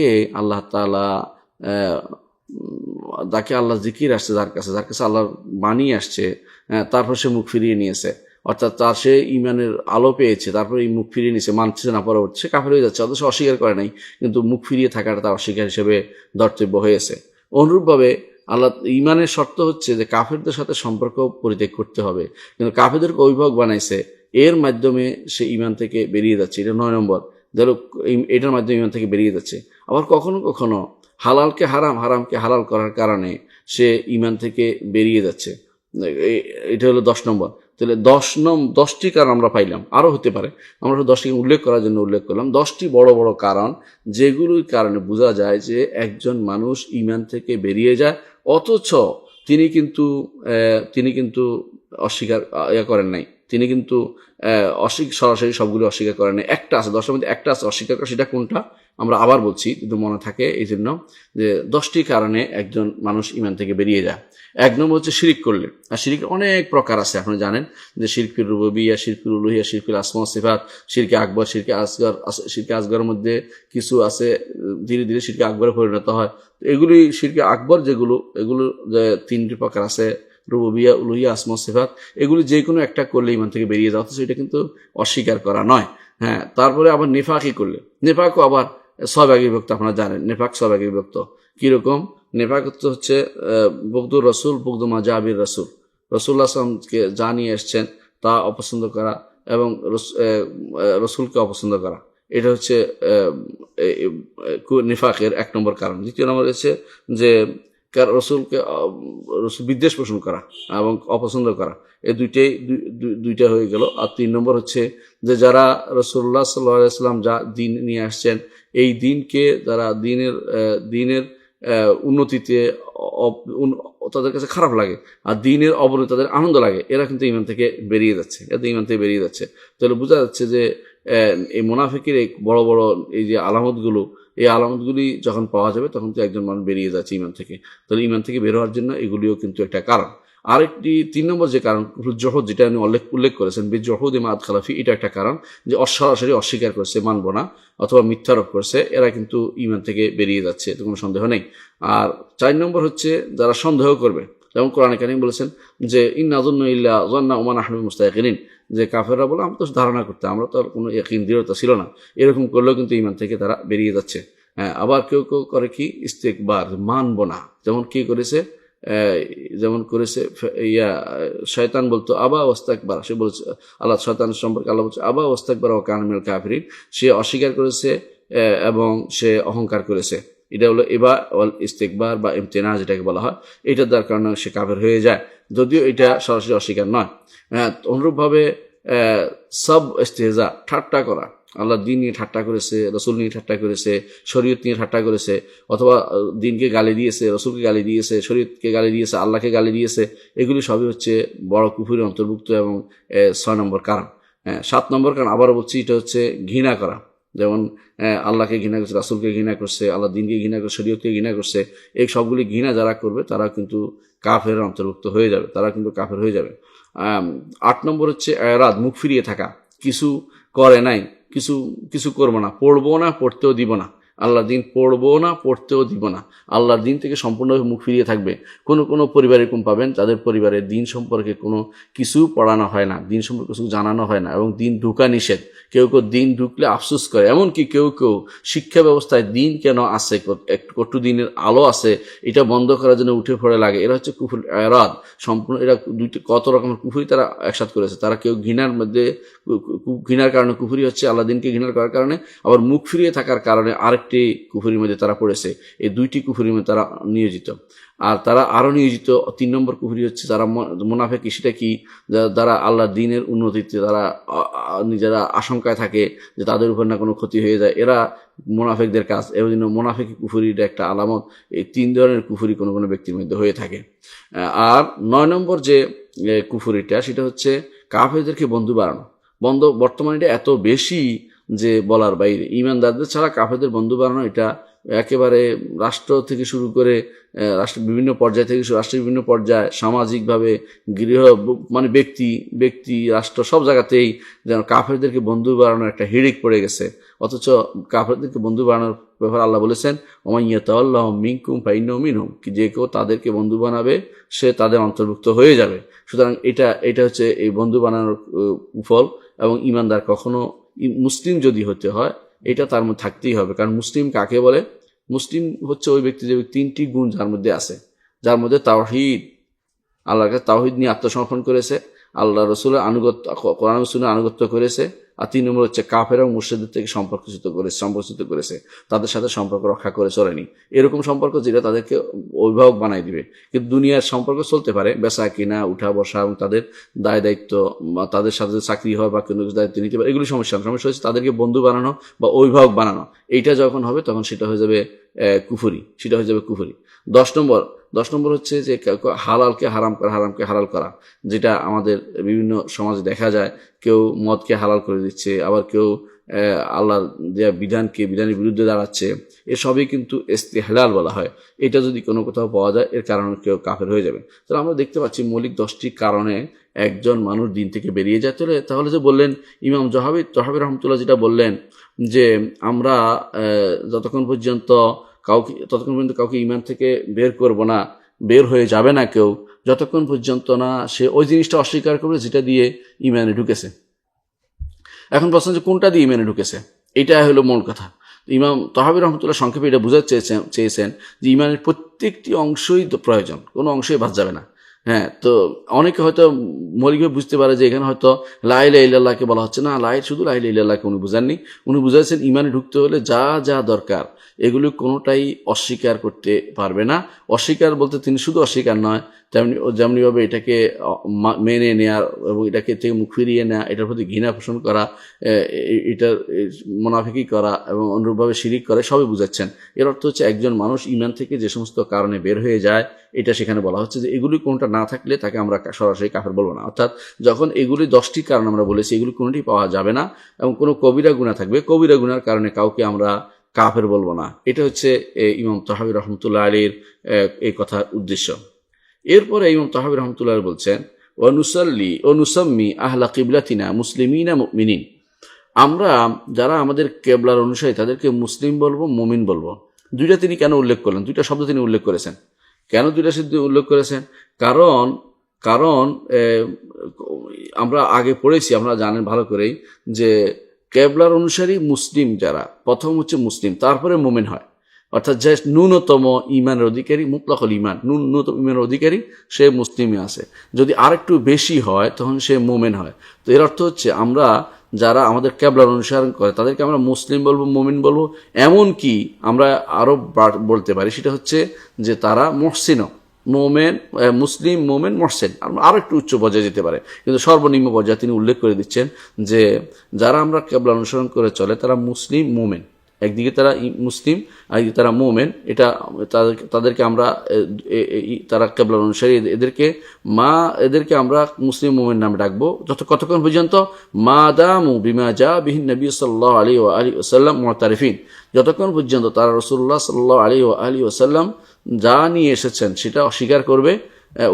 Speaker 1: আল্লাহ জিকির আসছে, যার কাছে আল্লাহ বাণী আসছে, তারপর সে মুখ ফিরিয়ে নিয়েছে, অর্থাৎ সে ইমানের আলো পেয়েছে, তারপরে এই মুখ ফিরিয়ে নিয়েছে, মানছে না, পরবর্তী সে কাফের হয়ে যাচ্ছে। অথচ অস্বীকার করে নাই, কিন্তু মুখ ফিরিয়ে থাকাটা তার অস্বীকার হিসেবে ধর্তব্য হয়েছে। অনুরূপভাবে আল্লাহ ইমানের শর্ত হচ্ছে যে কাফেরদের সাথে সম্পর্ক পরিত্যাগ করতে হবে, কিন্তু কাফেরদেরকে অভিভাবক বানাইছে, এর মাধ্যমে সে ইমান থেকে বেরিয়ে যাচ্ছে। এটা 9 নম্বর, ধরো এটার মাধ্যমে ইমান থেকে বেরিয়ে যাচ্ছে। আবার কখনো কখনো হালালকে হারামকে হালাল করার কারণে সে ইমান থেকে বেরিয়ে যাচ্ছে। এটা হলো 10 নম্বর। তাহলে 10টি কারণ আমরা পাইলাম, আরও হতে পারে, আমরা 10টি উল্লেখ করার জন্য উল্লেখ করলাম। 10টি বড় বড় কারণ, যেগুলোর কারণে বোঝা যায় যে একজন মানুষ ইমান থেকে বেরিয়ে যায়, অথচ তিনি কিন্তু অস্বীকার করেন নাই, তিনি কিন্তু সরাসরি সবগুলো অস্বীকার করেন নাই। একটা আছে, 10টার মধ্যে একটা আছে অস্বীকার করা, সেটা কোনটা আমরা আবার বলছি যদি মনে থাকে, এই জন্য যে 10টি কারণে একজন মানুষ ইমান থেকে বেরিয়ে যায়। 1 নম্বর হচ্ছে শিরিক করলে। আর শিরিকের অনেক প্রকার আছে, আপনারা জানেন যে শিরকুল রুবুবিয়্যাহ, শিরকুল উলুহিয়্যাহ, শিরকুল আসমা ওয়া সিফাত, শিরকে আকবর, শিরকে আসগর। শিরকে আসগরের মধ্যে কিছু আছে ধীরে ধীরে শিরকে আকবরে পরিণত হয়। এগুলি শিরকে আকবর এগুলো যে 3টি প্রকার আছে, রুবুবিয়্যাহ, উলুহিয়্যাহ, আসমা ওয়া সিফাত, এগুলি যে কোনো একটা করলে ইমান থেকে বেরিয়ে যাওয়া, অথচ এটা কিন্তু অস্বীকার করা নয়। তারপরে আবার নেফাকি করলে, নেফাকও আবার 6 ভাগে বিভক্ত, আপনারা জানেন নেফাক 6 ভাগে বিভক্ত। কিরকম? নেফাক হচ্ছে বগদুর রসুল, বগদু মা জাবির রসুল, রসুল্লাহ সাল্লামকে যা নিয়ে এসছেন তা অপছন্দ করা এবং রসুলকে অপছন্দ করা, এটা হচ্ছে নিফাকের 1 নম্বর কারণ। 2 নম্বর হচ্ছে যে রসুল বিদ্বেষ পোষণ করা এবং অপছন্দ করা, এই দুইটা হয়ে গেল। আর 3 নম্বর হচ্ছে যে যারা রাসূলুল্লাহ সাল্লাল্লাহু আলাইহি ওয়াসাল্লাম যা দিন নিয়ে আসছেন, এই দিনকে যারা দিনের উন্নতিতে তাদের কাছে খারাপ লাগে আর দিনের অবনতি তাদের আনন্দ লাগে, এরা কিন্তু ইমান থেকে বেরিয়ে যাচ্ছে। তাহলে বোঝা যাচ্ছে যে এই মুনাফিকের এই বড় বড় এই যে এই আলামতগুলি যখন পাওয়া যাবে, তখন তো একজন মানুষ বেরিয়ে যাচ্ছে ইমান থেকে। তাহলে ইমান থেকে বের হওয়ার জন্য এগুলিও কিন্তু একটা কারণ। আরেকটি 3 নম্বর যে কারণ, জহদ, যেটা আমি উল্লেখ করেছেন, জহদ মা আদখালাফি, এটা একটা কারণ যে সরাসরি অস্বীকার করছে, মানব না, অথবা মিথ্যারোপ করছে, এরা কিন্তু ইমান থেকে বেরিয়ে যাচ্ছে, এতে কোনো সন্দেহ নেই। আর 4 নম্বর হচ্ছে যারা সন্দেহ করবে, যেমন কোরআনে কারীম বলেছেন যে ইন্নাযুন্নু ইল্লা যান্না ওয়া মা নাহনু বিমুস্তায়কিনিন, যে কাফেররা বলে আমরা তো ধারণা করতাম, আমরা তো আর কোনো ইয়াকিন দৃঢ়তা ছিল না, এরকম করলেও কিন্তু ইমান থেকে তারা বেরিয়ে যাচ্ছে। আবার কেউ কেউ করে কি ইস্তেকবার, মানব না, যেমন করেছে শয়তান বলতো আবা ওয়াস্তাকবার, সে বলছে আল্লাহ শয়তান সম্পর্কে আল্লাহ বলছে আবা ওয়াস্তাকবার ওয়া কানা মিনাল কাফিরিন, সে অস্বীকার করেছে এবং সে অহংকার করেছে। এটা হলো ইবা ওয়াল ইস্তিকবার বা ইমতিনা যেটাকে বলা হয়, এটার দ্বারা কারণে সে কাফের হয়ে যায়, যদিও এটা সরাসরি অস্বীকার নয়। অনুরূপভাবে সব ইস্তেহজা, ঠাট্টা করা, আল্লাহর দিন নিয়ে ঠাট্টা করেছে, রসুল নিয়ে ঠাট্টা করেছে, শরীয়ত নিয়ে ঠাট্টা করেছে, অথবা দিনকে গালি দিয়েছে, রসুলকে গালি দিয়েছে, শরীয়তকে গালি দিয়েছে, আল্লাহকে গালি দিয়েছে, এগুলি সবই হচ্ছে বড় কুফুরির অন্তর্ভুক্ত এবং 6 নম্বর কারণ। 7 নম্বর কারণ আবারও বলছি, এটা হচ্ছে ঘৃণা করা। যেমন আল্লাহকে ঘৃণা করছে, রাসুলকে ঘৃণা করছে, আল্লাহ দিনকে ঘৃণা করছে, শরীয়তকে ঘৃণা করছে, এই সবগুলি ঘৃণা যারা করবে তারা কিন্তু কাফের অন্তর্ভুক্ত হয়ে যাবে, তারা কিন্তু কাফের হয়ে যাবে। 8 নম্বর হচ্ছে এরাদ, মুখ ফিরিয়ে থাকা, কিছু করে নাই, কিছু করবো না, পড়বো না, পড়তেও দিব না, আল্লাহর দিন পড়বো না, পড়তেও দিব না, আল্লাহর দিন থেকে সম্পূর্ণভাবে মুখ ফিরিয়ে থাকবে। কোনো পরিবার এরকম পাবেন তাদের পরিবারের দিন সম্পর্কে কোনো কিছু পড়ানো হয় না, দিন সম্পর্কে কিছু জানানো হয় না, এবং দিন ঢুকা নিষেধ। কেউ দিন ঢুকলে আফসোস করে, এমনকি কেউ শিক্ষা ব্যবস্থায় দিন কেন আছে, একটু দিনের আলো আছে, এটা বন্ধ করার জন্য উঠে পড়ে লাগে। এরা হচ্ছে কুফর এরাদ, সম্পূর্ণ এরা কত রকমের কুফরি তারা একসাথ করেছে। তারা কেউ ঘৃণার কারণে কুফরি হচ্ছে, আল্লাহ দিনকে ঘৃণার করার কারণে, আবার মুখ ফিরিয়ে থাকার কারণে আরেকটি কুফরির মধ্যে তারা পড়েছে। এই 2টি কুফরির মধ্যে তারা নিয়োজিত। আর তারা আরও নিয়োজিত 3 নম্বর কুফরি হচ্ছে যারা মুনাফিক। সেটা কি? যারা আল্লাহর দিনের উন্নতিতে তারা নিজেরা আশঙ্কায় থাকে যে তাদের উপর না কোনো ক্ষতি হয়ে যায়, এরা মুনাফিকদের কাজ। এই জন্য মুনাফিক কুফরির একটা আলামত এই 3 ধরনের কুফরি কোনো ব্যক্তির মধ্যে হয়ে থাকে। আর 9 নম্বর যে কুফরিটা, সেটা হচ্ছে কাফেরদেরকে বন্ধু বানানো। বর্তমানে এটা এত বেশি যে বলার বাইরে। ঈমানদারদের ছাড়া কাফেরদের বন্ধু বানানো, এটা একেবারে রাষ্ট্র থেকে শুরু করে বিভিন্ন পর্যায় থেকে রাষ্ট্রের বিভিন্ন পর্যায়, সামাজিকভাবে মানে ব্যক্তি রাষ্ট্র, সব জায়গাতেই যেন কাফেরদেরকে বন্ধু বানানোর একটা হিড়িক পড়ে গেছে। অথচ কাফেরদেরকে বন্ধু বানানোর ব্যাপারে আল্লাহ বলেছেন, ওমাইয়াতাল্লাহু মিনকুম ফাইন্নাহু মিনহুম, যে কেউ তাদেরকে বন্ধু বানাবে সে তাদের অন্তর্ভুক্ত হয়ে যাবে। সুতরাং এটা হচ্ছে এই বন্ধু বানানোর ফল। এবং ঈমানদার কখনো মুসলিম যদি হতে হয়, এটা তার মধ্যে থাকতেই হবে। কারণ মুসলিম কাকে বলে? মুসলিম হচ্ছে ওই ব্যক্তি যে 3টি গুণ যার মধ্যে আছে, যার মধ্যে তাওহীদ, আল্লাহর কাছে তাওহীদ নিয়ে আত্মসমর্পণ করেছে, আল্লাহ রসুলের আনুগত্য, কোরআন রসুলের আনুগত্য করেছে। আর 3 নম্বর হচ্ছে কাফের এবং মুশরিকদের থেকে সম্পর্কিত করেছে, তাদের সাথে সম্পর্ক রক্ষা করে চলেনি। এরকম সম্পর্ক যেটা তাদেরকে অভিভাবক বানাই দিবে। কিন্তু দুনিয়ার সম্পর্ক চলতে পারে, বেচা কিনা, উঠা বসা, এবং তাদের দায়িত্ব, তাদের সাথে চাকরি হয় বা কোনো দায়িত্ব নিতে পারে, এগুলি সমস্যা হচ্ছে তাদেরকে বন্ধু বানানো বা অভিভাবক বানানো। এইটা যখন হবে তখন সেটা হয়ে যাবে কুফরি, সেটা হয়ে যাবে কুফরি। 10 নম্বর হচ্ছে যে হালালকে হারাম করা, হারামকে হালাল করা, যেটা আমাদের বিভিন্ন সমাজে দেখা যায়। কেউ মদকে হালাল করে দিচ্ছে, আবার কেউ আল্লাহর দেয়া বিধানের বিরুদ্ধে দাঁড়াচ্ছে। এসবই কিন্তু ইস্তিহলাল বলা হয়। এটা যদি কোনো কোথাও পাওয়া যায়, এর কারণে কেউ কাফের হয়ে যাবে। তাহলে আমরা দেখতে পাচ্ছি মৌলিক 10টি কারণে একজন মানুষ দিন থেকে বেরিয়ে যায়। তাহলে যে বললেন ইমাম তহাবী রহমতুল্লাহ, যেটা বললেন যে আমরা যতক্ষণ পর্যন্ত কাউকে ঈমান থেকে বের করব না, বের হয়ে যাবে না কেউ, যতক্ষণ পর্যন্ত না সে ওই জিনিসটা অস্বীকার করবে যেটা দিয়ে ঈমানে ঢুকেছে। এখন প্রশ্ন যে কোনটা দিয়ে ঈমানে ঢুকেছে, এটা হলো মূল কথা। ইমাম তহাবী রহমতুল্লাহ সংক্ষেপে এটা বোঝাতে চেয়েছেন যে ঈমানের প্রত্যেকটি অংশই তো প্রয়োজন, কোনো অংশই বাদ যাবে না। তো অনেকে হয়তো মৌলিকভাবে বুঝতে পারে যে এখানে হয়তো লা ইলাহা ইল্লাল্লাহকে বলা হচ্ছে না, শুধু লা ইলাহা ইল্লাল্লাহকে উনি বুঝাননি। উনি বুঝাচ্ছেন ঈমানে ঢুকতে হলে যা যা দরকার এগুলো কোনোটাই অস্বীকার করতে পারবে না। অস্বীকার বলতে তিনি শুধু অস্বীকার নয়, যেমনিভাবে এটাকে মেনে নেওয়ার এবং এটাকে থেকে মুখ ফিরিয়ে নেওয়া, এটার প্রতি ঘৃণা পোষণ করা, এটার মুনাফিকি করা এবং অনুরূপভাবে শিরিক করে, সবই বুঝাচ্ছেন। এর অর্থ হচ্ছে একজন মানুষ ঈমান থেকে যে সমস্ত কারণে বের হয়ে যায়, এটা সেখানে বলা হচ্ছে যে এগুলি কোনটা না থাকলে তাকে আমরা সরাসরি কাফের বলবো না। অর্থাৎ যখন এগুলি 10টি কারণ আমরা বলেছি, এগুলি কোনোটি পাওয়া যাবে না, এবং কোনো কবিরা গুনাহ থাকবে, কবিরা গুনার কারণে কাউকে আমরা কাফের বলবো না। এটা হচ্ছে ইমাম তহাবী রহমতুল্লাহ আলীর এই কথার উদ্দেশ্য। এরপরে ইমাম তহাবী রহমতুল্লাহ বলছেন, নুসাম্মি আহলা কিবলাতিনা মুসলিমিনা মুমিনিন, আমরা যারা আমাদের কেবলার অনুসারী তাদেরকে মুসলিম বলবো, মুমিন বলবো। দুইটা তিনি কেন উল্লেখ করলেন? দুইটা শব্দ তিনি উল্লেখ করেছেন। কেন দুইটা শব্দ উল্লেখ করেছেন? কারণ আমরা আগে পড়েছি, আমরা জানেন ভালো করেই যে কেবলার অনুসারী মুসলিম যারা, প্রথম হচ্ছে মুসলিম, তারপরে মুমিন হয়। অর্থাৎ যে ন্যূনতম ঈমানের অধিকারী, মুতলাকুল ঈমান, ন্যূনতম ঈমানের অধিকারী, সে মুসলিমই আছে। যদি আরেকটু বেশি হয় তখন সে মুমিন হয়। তো এর অর্থ হচ্ছে আমরা যারা আমাদের কেবলার অনুসরণ করে তাদেরকে আমরা মুসলিম বলবো, মুমিন বলবো। এমন কি আমরা আরও বলতে পারি, সেটা হচ্ছে যে তারা মোমেন, মুসলিম, মোমেন, মহসেন, আরও একটু উচ্চ পর্যায়ে যেতে পারে, কিন্তু সর্বনিম্ন পর্যায়ে তিনি উল্লেখ করে দিচ্ছেন যে যারা আমরা কেবলা অনুসরণ করে চলে তারা মুসলিম, মোমেন। একদিকে তারা মুসলিম, আরেকদিকে তারা মোমেন। এটা তাদেরকে আমরা তারা কেবলা অনুসারী, এদেরকে আমরা মুসলিম মোমেন নামে ডাকবো কতক্ষণ পর্যন্ত? মা দামু বিমা জা বিহিন নবী সাল্লাল্লাহু আলাইহি ওয়া আলিহি ওয়াসাল্লাম মুতারিফিন, যতক্ষণ পর্যন্ত তারা রাসূলুল্লাহ সাল্লাল্লাহু আলাইহি ওয়া আলিহি ওয়াসাল্লাম যা নিয়ে এসেছেন সেটা অস্বীকার করবে।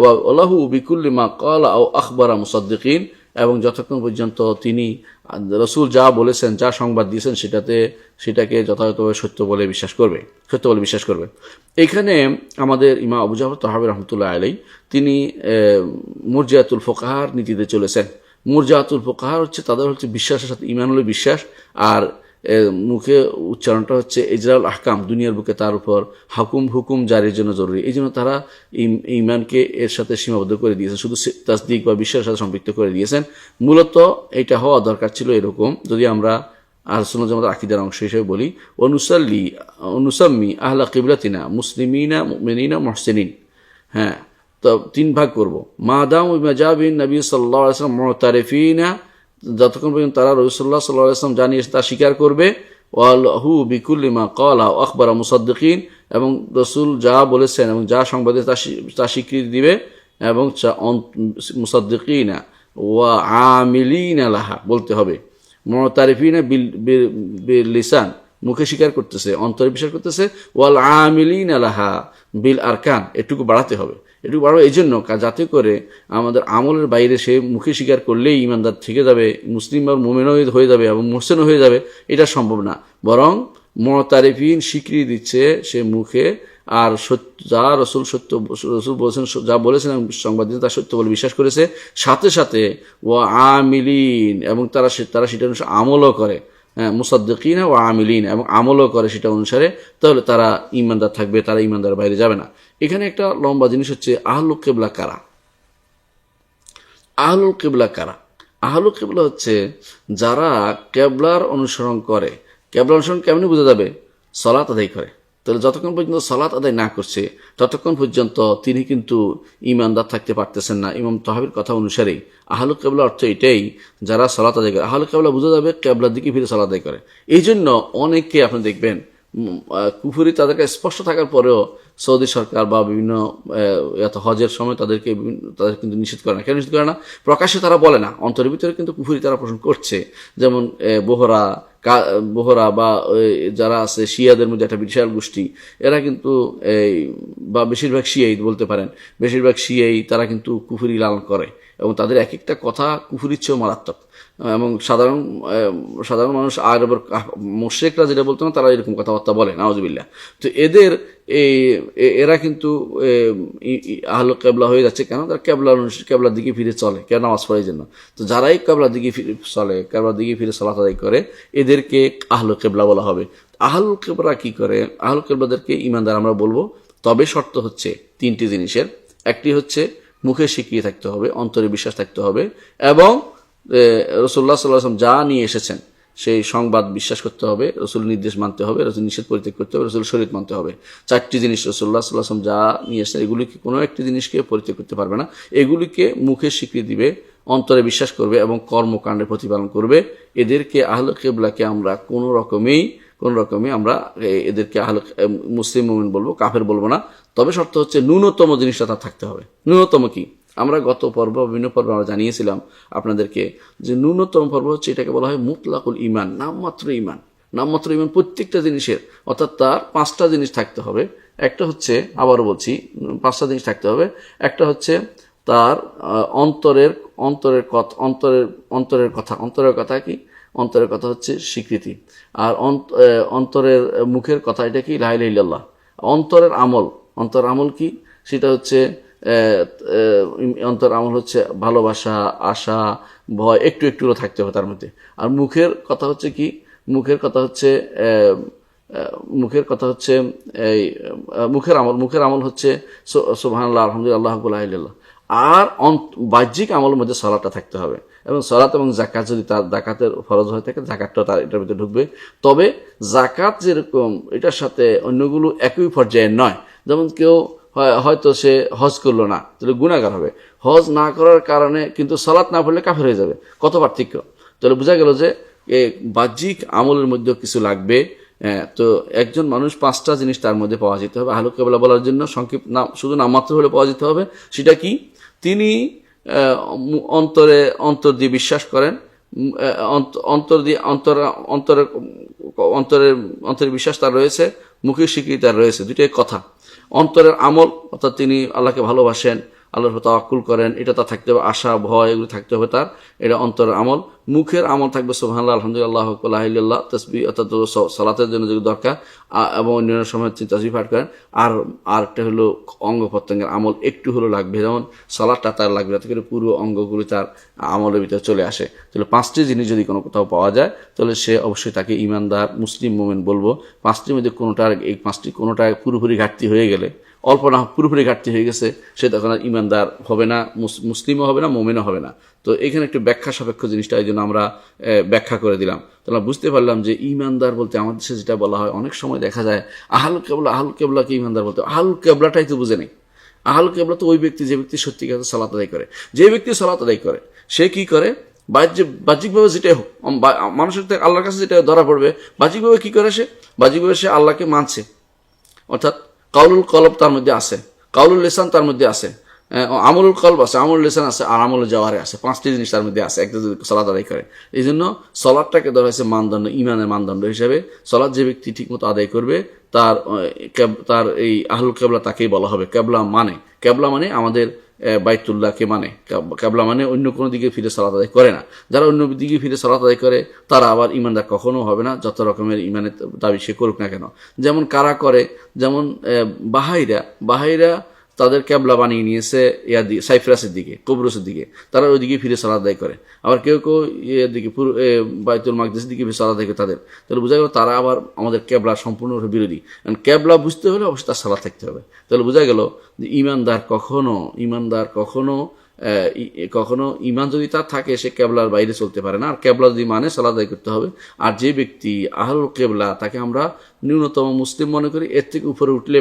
Speaker 1: ওয়া আল্লাহু বিকুল্লি মা ক্বালা আও আখবারা মুসাদ্দিকিন, এবং যতক্ষণ পর্যন্ত তিনি রসুল যা বলেছেন, যা সংবাদ দিয়েছেন সেটাকে যথাযথভাবে সত্য বলে বিশ্বাস করবে। এখানে আমাদের ইমাম আবু জাফর তাহাবী রহমতুল্লাহ আলাইহি তিনি মুরজিয়াতুল ফুকাহার নীতিতে চলেছেন। মুরজিয়াতুল ফুকাহার হচ্ছে তাদের বিশ্বাসের সাথে ঈমান হলো বিশ্বাস, আর মুখে উচ্চারণটা হচ্ছে ইজরাউল আহকাম, দুনিয়ার বুকে তার উপর হুকুম জারির জন্য জরুরি। এই জন্য তারা ঈমানকে এর সাথে সীমাবদ্ধ করে দিয়েছেন, শুধু তাসদিক বা বিশ্বাসের সাথে সম্পৃক্ত করে দিয়েছেন। মূলত এটা হওয়া দরকার ছিল এরকম, যদি আমরা আহলে সুন্নাত ওয়াল জামাতের আকীদার অংশ হিসেবে বলি, অনুসাম্মি আহলা কিবলাতিনা মুসলিমিনা মুমিনিনা মুহসিনিন। হ্যাঁ, তো 3 ভাগ করব। মাদাম মাজাবিন নবী সাল্লাল্লাহু আলাইহি ওয়াসাল্লাম মুতারিফিনা, যতক্ষণ পর্যন্ত তারা রাসূলুল্লাহ সাল্লাল্লাহু আলাইহি ওয়াসাল্লাম জানিয়ে তা স্বীকার করবে। ওয়াল্লাহু বিকুল্লি মা ক্বালা ওয়া আখবারা মুসাদ্দিকিন, এবং রাসূল যা বলেছেন এবং যা সংবাদে তা স্বীকৃতি দিবে, এবং মুসাদ্দিকিনা ওয়া আমিলিনা লাহা বলতে হবে। মুতারিফিনা বিল লিসান, মুখে স্বীকার করতেছে, অন্তরে বিশ্বাস করতেছে। ওয়াল আমিলিনা লাহা বিল আরকান, এটুকু বাড়াতে হবে। এটুকু বাড়াবো এই জন্য যাতে করে আমাদের আমলের বাইরে সে মুখে স্বীকার করলেই ইমানদার থেকে যাবে, মুসলিম বা মুমিন হয়ে যাবে এবং মুহসিন হয়ে যাবে, এটা সম্ভব না। বরং মুতারিফিন স্বীকৃতি দিচ্ছে সে মুখে, আর যা রসুল বলেছেন, যা বলেছেন সংবাদ দিয়েছেন তা সত্য বলে বিশ্বাস করেছে। সাথে সাথে ওয়া আমিলিন, এবং তারা সেটা অনুসারে আমলও করে। হ্যাঁ, মুসাদ্দিকিনা ওয়া আমিলিন, এবং আমলও করে সেটা অনুসারে, তাহলে তারা ইমানদার থাকবে, তারা ইমানদার বাইরে যাবে না। এখানে একটা লম্বা জিনিস হচ্ছে আহলুল কিবলা কারা। আহলুল কিবলা কারা? আহলুল কিবলা হচ্ছে যারা কেবলার অনুসরণ করে। কেবলার অনুসরণ কেমনি বোঝা যাবে? সালাত আদায় করে। তাহলে যতক্ষণ পর্যন্ত সালাত আদায় না করছে ততক্ষণ পর্যন্ত তিনি কিন্তু ইমানদার থাকতে পারতেছেন না। ইমাম তাহাবীর কথা অনুসারেই আহলুল কিবলা অর্থ এটাই, যারা সালাত আদায় করে। আহলুল কিবলা বোঝা যাবে কেবলার দিকে ফিরে সালাত আদায় করে। এই জন্য অনেকে আপনি দেখবেন কুফরি তাদেরকে স্পষ্ট থাকার পরেও সৌদি সরকার বা বিভিন্ন হজের সময় তাদের কিন্তু নিষেধ করে না। কেন নিষেধ করে না? প্রকাশ্যে তারা বলে না, অন্তরের ভিতরে কিন্তু কুফরি তারা পোষণ করছে। যেমন বোহরা বা যারা আছে শিয়াদের মধ্যে একটা বিশাল গোষ্ঠী, এরা কিন্তু বা বেশিরভাগ শিয়াই বলতে পারেন, বেশিরভাগ শিয়াই তারা কিন্তু কুফরি লালন করে, এবং তাদের এক একটা কথা কুফরির চেয়েও মারাত্মক। এবং সাধারণ মানুষ আরবের মুশরিকরা যেটা বলতো না, তারা এরকম কথাবার্তা বলে, নাউজুবিল্লাহ। তো এরা কিন্তু আহলুল কিবলা হয়ে যাচ্ছে। কেন? তারা কেবলার দিকে ফিরে চলে, কেন? নামাজ পড়ার জন্য। তো যারাই কেবলার দিকে ফিরে চলে, কেবলার দিকে ফিরে সালাত আদায় করে, এদেরকে আহলুল কিবলা বলা হবে। আহলুল কিবলা কি করে? আহলুল কিবলাদেরকে ঈমানদার আমরা বলবো, তবে শর্ত হচ্ছে 3টি জিনিসের। একটি হচ্ছে মুখে স্বীকৃতি থাকতে হবে, অন্তরে বিশ্বাস থাকতে হবে, এবং রাসূলুল্লাহ সাল্লাল্লাহু আলাইহি ওয়াসাল্লাম যা নিয়ে এসেছেন সেই সংবাদ বিশ্বাস করতে হবে, রসুলের নির্দেশ মানতে হবে, রসুল নিষেধ পরিত্যাগ করতে হবে, রসুলের শরীয়ত মানতে হবে। 4টি জিনিস রাসূলুল্লাহ সাল্লাল্লাহু আলাইহি ওয়াসাল্লাম যা নিয়ে এসেছেন এগুলিকে কোনো একটি জিনিসকে পরিত্যাগ করতে পারবে না। এগুলিকে মুখে স্বীকৃতি দিবে, অন্তরে বিশ্বাস করবে এবং কর্মকাণ্ডে প্রতিপালন করবে। এদেরকে আহলুল কিবলাকে আমরা কোনো রকমেই আমরা এদেরকে মুসলিম মুমিন বলবো, কাফের বলবো না। তবে শর্ত হচ্ছে ন্যূনতম জিনিসটা তার থাকতে হবে। ন্যূনতম কি? আমরা গত বিভিন্ন পর্বে আমরা জানিয়েছিলাম আপনাদেরকে যে ন্যূনতম পর্ব হচ্ছে, এটাকে বলা হয় মুতলাকুল ঈমান, নামমাত্র ঈমান। নামমাত্র ঈমান প্রত্যেকটা জিনিসের, অর্থাৎ তার 5টা জিনিস থাকতে হবে। একটা হচ্ছে, আবারও বলছি, 5টা জিনিস থাকতে হবে। একটা হচ্ছে তার অন্তরের কথা কি? অন্তরের কথা হচ্ছে স্বীকৃতি। আর মুখের কথা এটা কি? লা ইলাহা ইল্লাল্লাহ। অন্তরের আমল কি? সেটা হচ্ছে অন্তর আমল হচ্ছে ভালোবাসা, আশা, ভয়, একটু থাকতে হবে তার মধ্যে। আর মুখের কথা হচ্ছে কি? মুখের কথা হচ্ছে এই মুখের আমল হচ্ছে সুবহানাল্লাহ, আলহামদুলিল্লাহ, আল্লাহু লা ইলাহা ইল্লাল্লাহ। আর বাহ্যিক আমলের মধ্যে সালাতটা থাকতে হবে, এবং সালাত এবং যাকাত যদি তার জাকাতের ফরজ হয়ে থাকে, জাকাতটা তার এটার ভিতরে ঢুকবে। তবে জাকাত যেরকম এটার সাথে অন্যগুলো একই পর্যায়ে নয়। যেমন কেউ হয়তো সে হজ করলো না, তাহলে গুনাহগার হবে। হজ না করার কারণে কিন্তু সালাত না পড়লে কাফের হয়ে যাবে। কত পার্থক্য! তাহলে বোঝা গেল যে বাহ্যিক আমলের মধ্যেও কিছু লাগবে। তো একজন মানুষ 5টা জিনিস তার মধ্যে পাওয়া যেতে হবে আহলুল কিবলা বলার জন্য। সংক্ষিপ্ত নাম, শুধু নামমাত্র হলে পাওয়া যেতে হবে। সেটা কি? তিনি অন্তর দিয়ে বিশ্বাস করেন, অন্তরের বিশ্বাস তার রয়েছে, মুখের স্বীকৃতি তার রয়েছে, দুইটাই কথা। অন্তরের আমল, অর্থাৎ তিনি আল্লাহকে ভালোবাসেন, আল্লাহর প্রতি তাওয়াক্কুল করেন, এটা তার থাকতে হবে। আশা, ভয়, এগুলো থাকতে হবে তার, এটা অন্তরের আমল। মুখের আমল থাকবে সুবহানাল্লাহ, আলহামদুলিল্লাহ, লা ইলাহা ইল্লাল্লাহ, তাসবিহ, অর্থাৎ সালাতের জন্য যেগুলো দরকার এবং অন্যান্য সময় তাসবিহ পাঠ করেন। আর একটা হলো অঙ্গ প্রত্যঙ্গের আমল একটু হলো লাগবে, যেমন সালাতটা তার লাগবে, যাতে করে পুরো অঙ্গগুলো তার আমলের ভিতরে চলে আসে। তাহলে 5টি জিনিস যদি কোনো কোথাও পাওয়া যায়, তাহলে সে অবশ্যই তাকে ইমানদার মুসলিম মুমিন বলবো। 5টির মধ্যে কোনোটা পুরোপুরি ঘাটতি হয়ে গেলে, অল্প না পুরোপুরি ঘাটতি হয়ে গেছে, সে তখন আর ইমানদার হবে না, মুসলিমও হবে না, মুমিনও হবে না। তো এখানে একটু ব্যাখ্যা সাপেক্ষ জিনিসটা এই জন্য আমরা ব্যাখ্যা করে দিলাম। তাহলে বুঝতে পারলাম যে ইমানদার বলতে আমাদের দেশে যেটা বলা হয়, অনেক সময় দেখা যায় আহলুল কিবলাকে ইমানদার বলতে, আহলুল কিবলাটাই তো বুঝে নেই। আহলুল কিবলা তো ওই ব্যক্তি যে ব্যক্তি সত্যিকার সালাত আদায় করে। যে ব্যক্তি সালাত আদায় করে সে কি করে? বাহ্যিকভাবে যেটাই হোক, মানুষের আল্লাহর কাছে যেটা ধরা পড়বে, বাহ্যিকভাবে কি করে? বাহ্যিকভাবে সে আল্লাহকে মানছে, অর্থাৎ কাউলুল কলব তার মধ্যে আছে, কাউলুল লিসান তার মধ্যে আছে, আমলুল কলব আছে, আমলুল লিসান আছে, আর আমলুল জাওয়ারে আছে। 5টি জিনিস তার মধ্যে আছে একটা যদি সালাত আদায় করে। এই জন্য সালাতটাকে ধরা হয়েছে মানদণ্ড, ইমানের মানদণ্ড হিসেবে। সালাত যে ব্যক্তি ঠিকমতো আদায় করবে তার এই আহলুল কিবলা তাকেই বলা হবে। কিবলা মানে আমাদের বাইতুল্লাহকে মানে, কিবলা মানে অন্য কোনো দিকে ফিরে সালাত আদায় করে না। যারা অন্য দিকে ফিরে সালাত আদায় করে তারা আবার ইমানদার কখনো হবে না, যত রকমের ইমানের দাবি সে করুক না কেন। যেমন কারা করে, যেমন বাহাইরা তাদের কিবলা বানিয়ে নিয়েছে সাইপ্রাসের দিকে, কবরসের দিকে, তারা ওইদিকে ফিরে সালাত আদায় করে। আবার কেউ দিকে বাইতুল মাকদিসের দিকে ফিরে সালাত আদায় করে তাদের। তাহলে বোঝা গেল তারা আবার আমাদের কিবলা সম্পূর্ণরূপে বিরোধী। কারণ কিবলা বুঝতে হলে অবশ্যই তার সালাত থাকতে হবে। তাহলে বোঝা গেল যে ইমানদার কখনো ইমান যদি তার থাকে, সে কিবলার বাইরে চলতে পারে না। আর কিবলা যদি মানে, সালাত আদায় করতে হবে। আর যে ব্যক্তি আহলুল কিবলা, তাকে আমরা ন্যূনতম মুসলিম মনে করি, এর থেকে উপরে উঠলে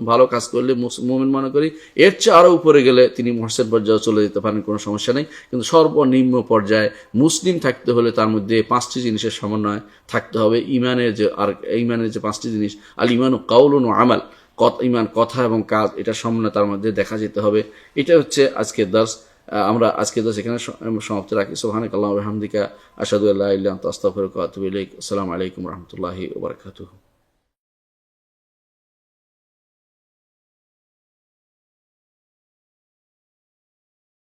Speaker 1: ভালো কাজ করলে মুমিন মনে করি, এর চেয়ে আরো উপরে গেলে তিনি মুহসিন পর্যায়ে চলে যেতে পারেন, কোনো সমস্যা নেই। কিন্তু সর্বনিম্ন পর্যায়ে মুসলিম থাকতে হলে তার মধ্যে 5টি জিনিসের সমন্বয় থাকতে হবে। ইমানের যে 5টি জিনিস, আল ইমানু কাউলুন ওয়া আমাল, ইমান কথা এবং কাজ, এটা সমন্বয় তার মধ্যে দেখা যেতে হবে। এটা হচ্ছে আজকের দার্স। আমরা আজকের দার্স এখানে সমাপ্ত রাখি। সুবহানাকাল্লাহু ওয়া বিহামদিকা, আশহাদু আল্লা ইলাহা ইল্লা আনতা, আস্তাগফিরুকা ওয়া আতুবু ইলাইক। আসসালামু আলাইকুম ওয়া রাহমাতুল্লাহি ওয়া বারাকাতুহু।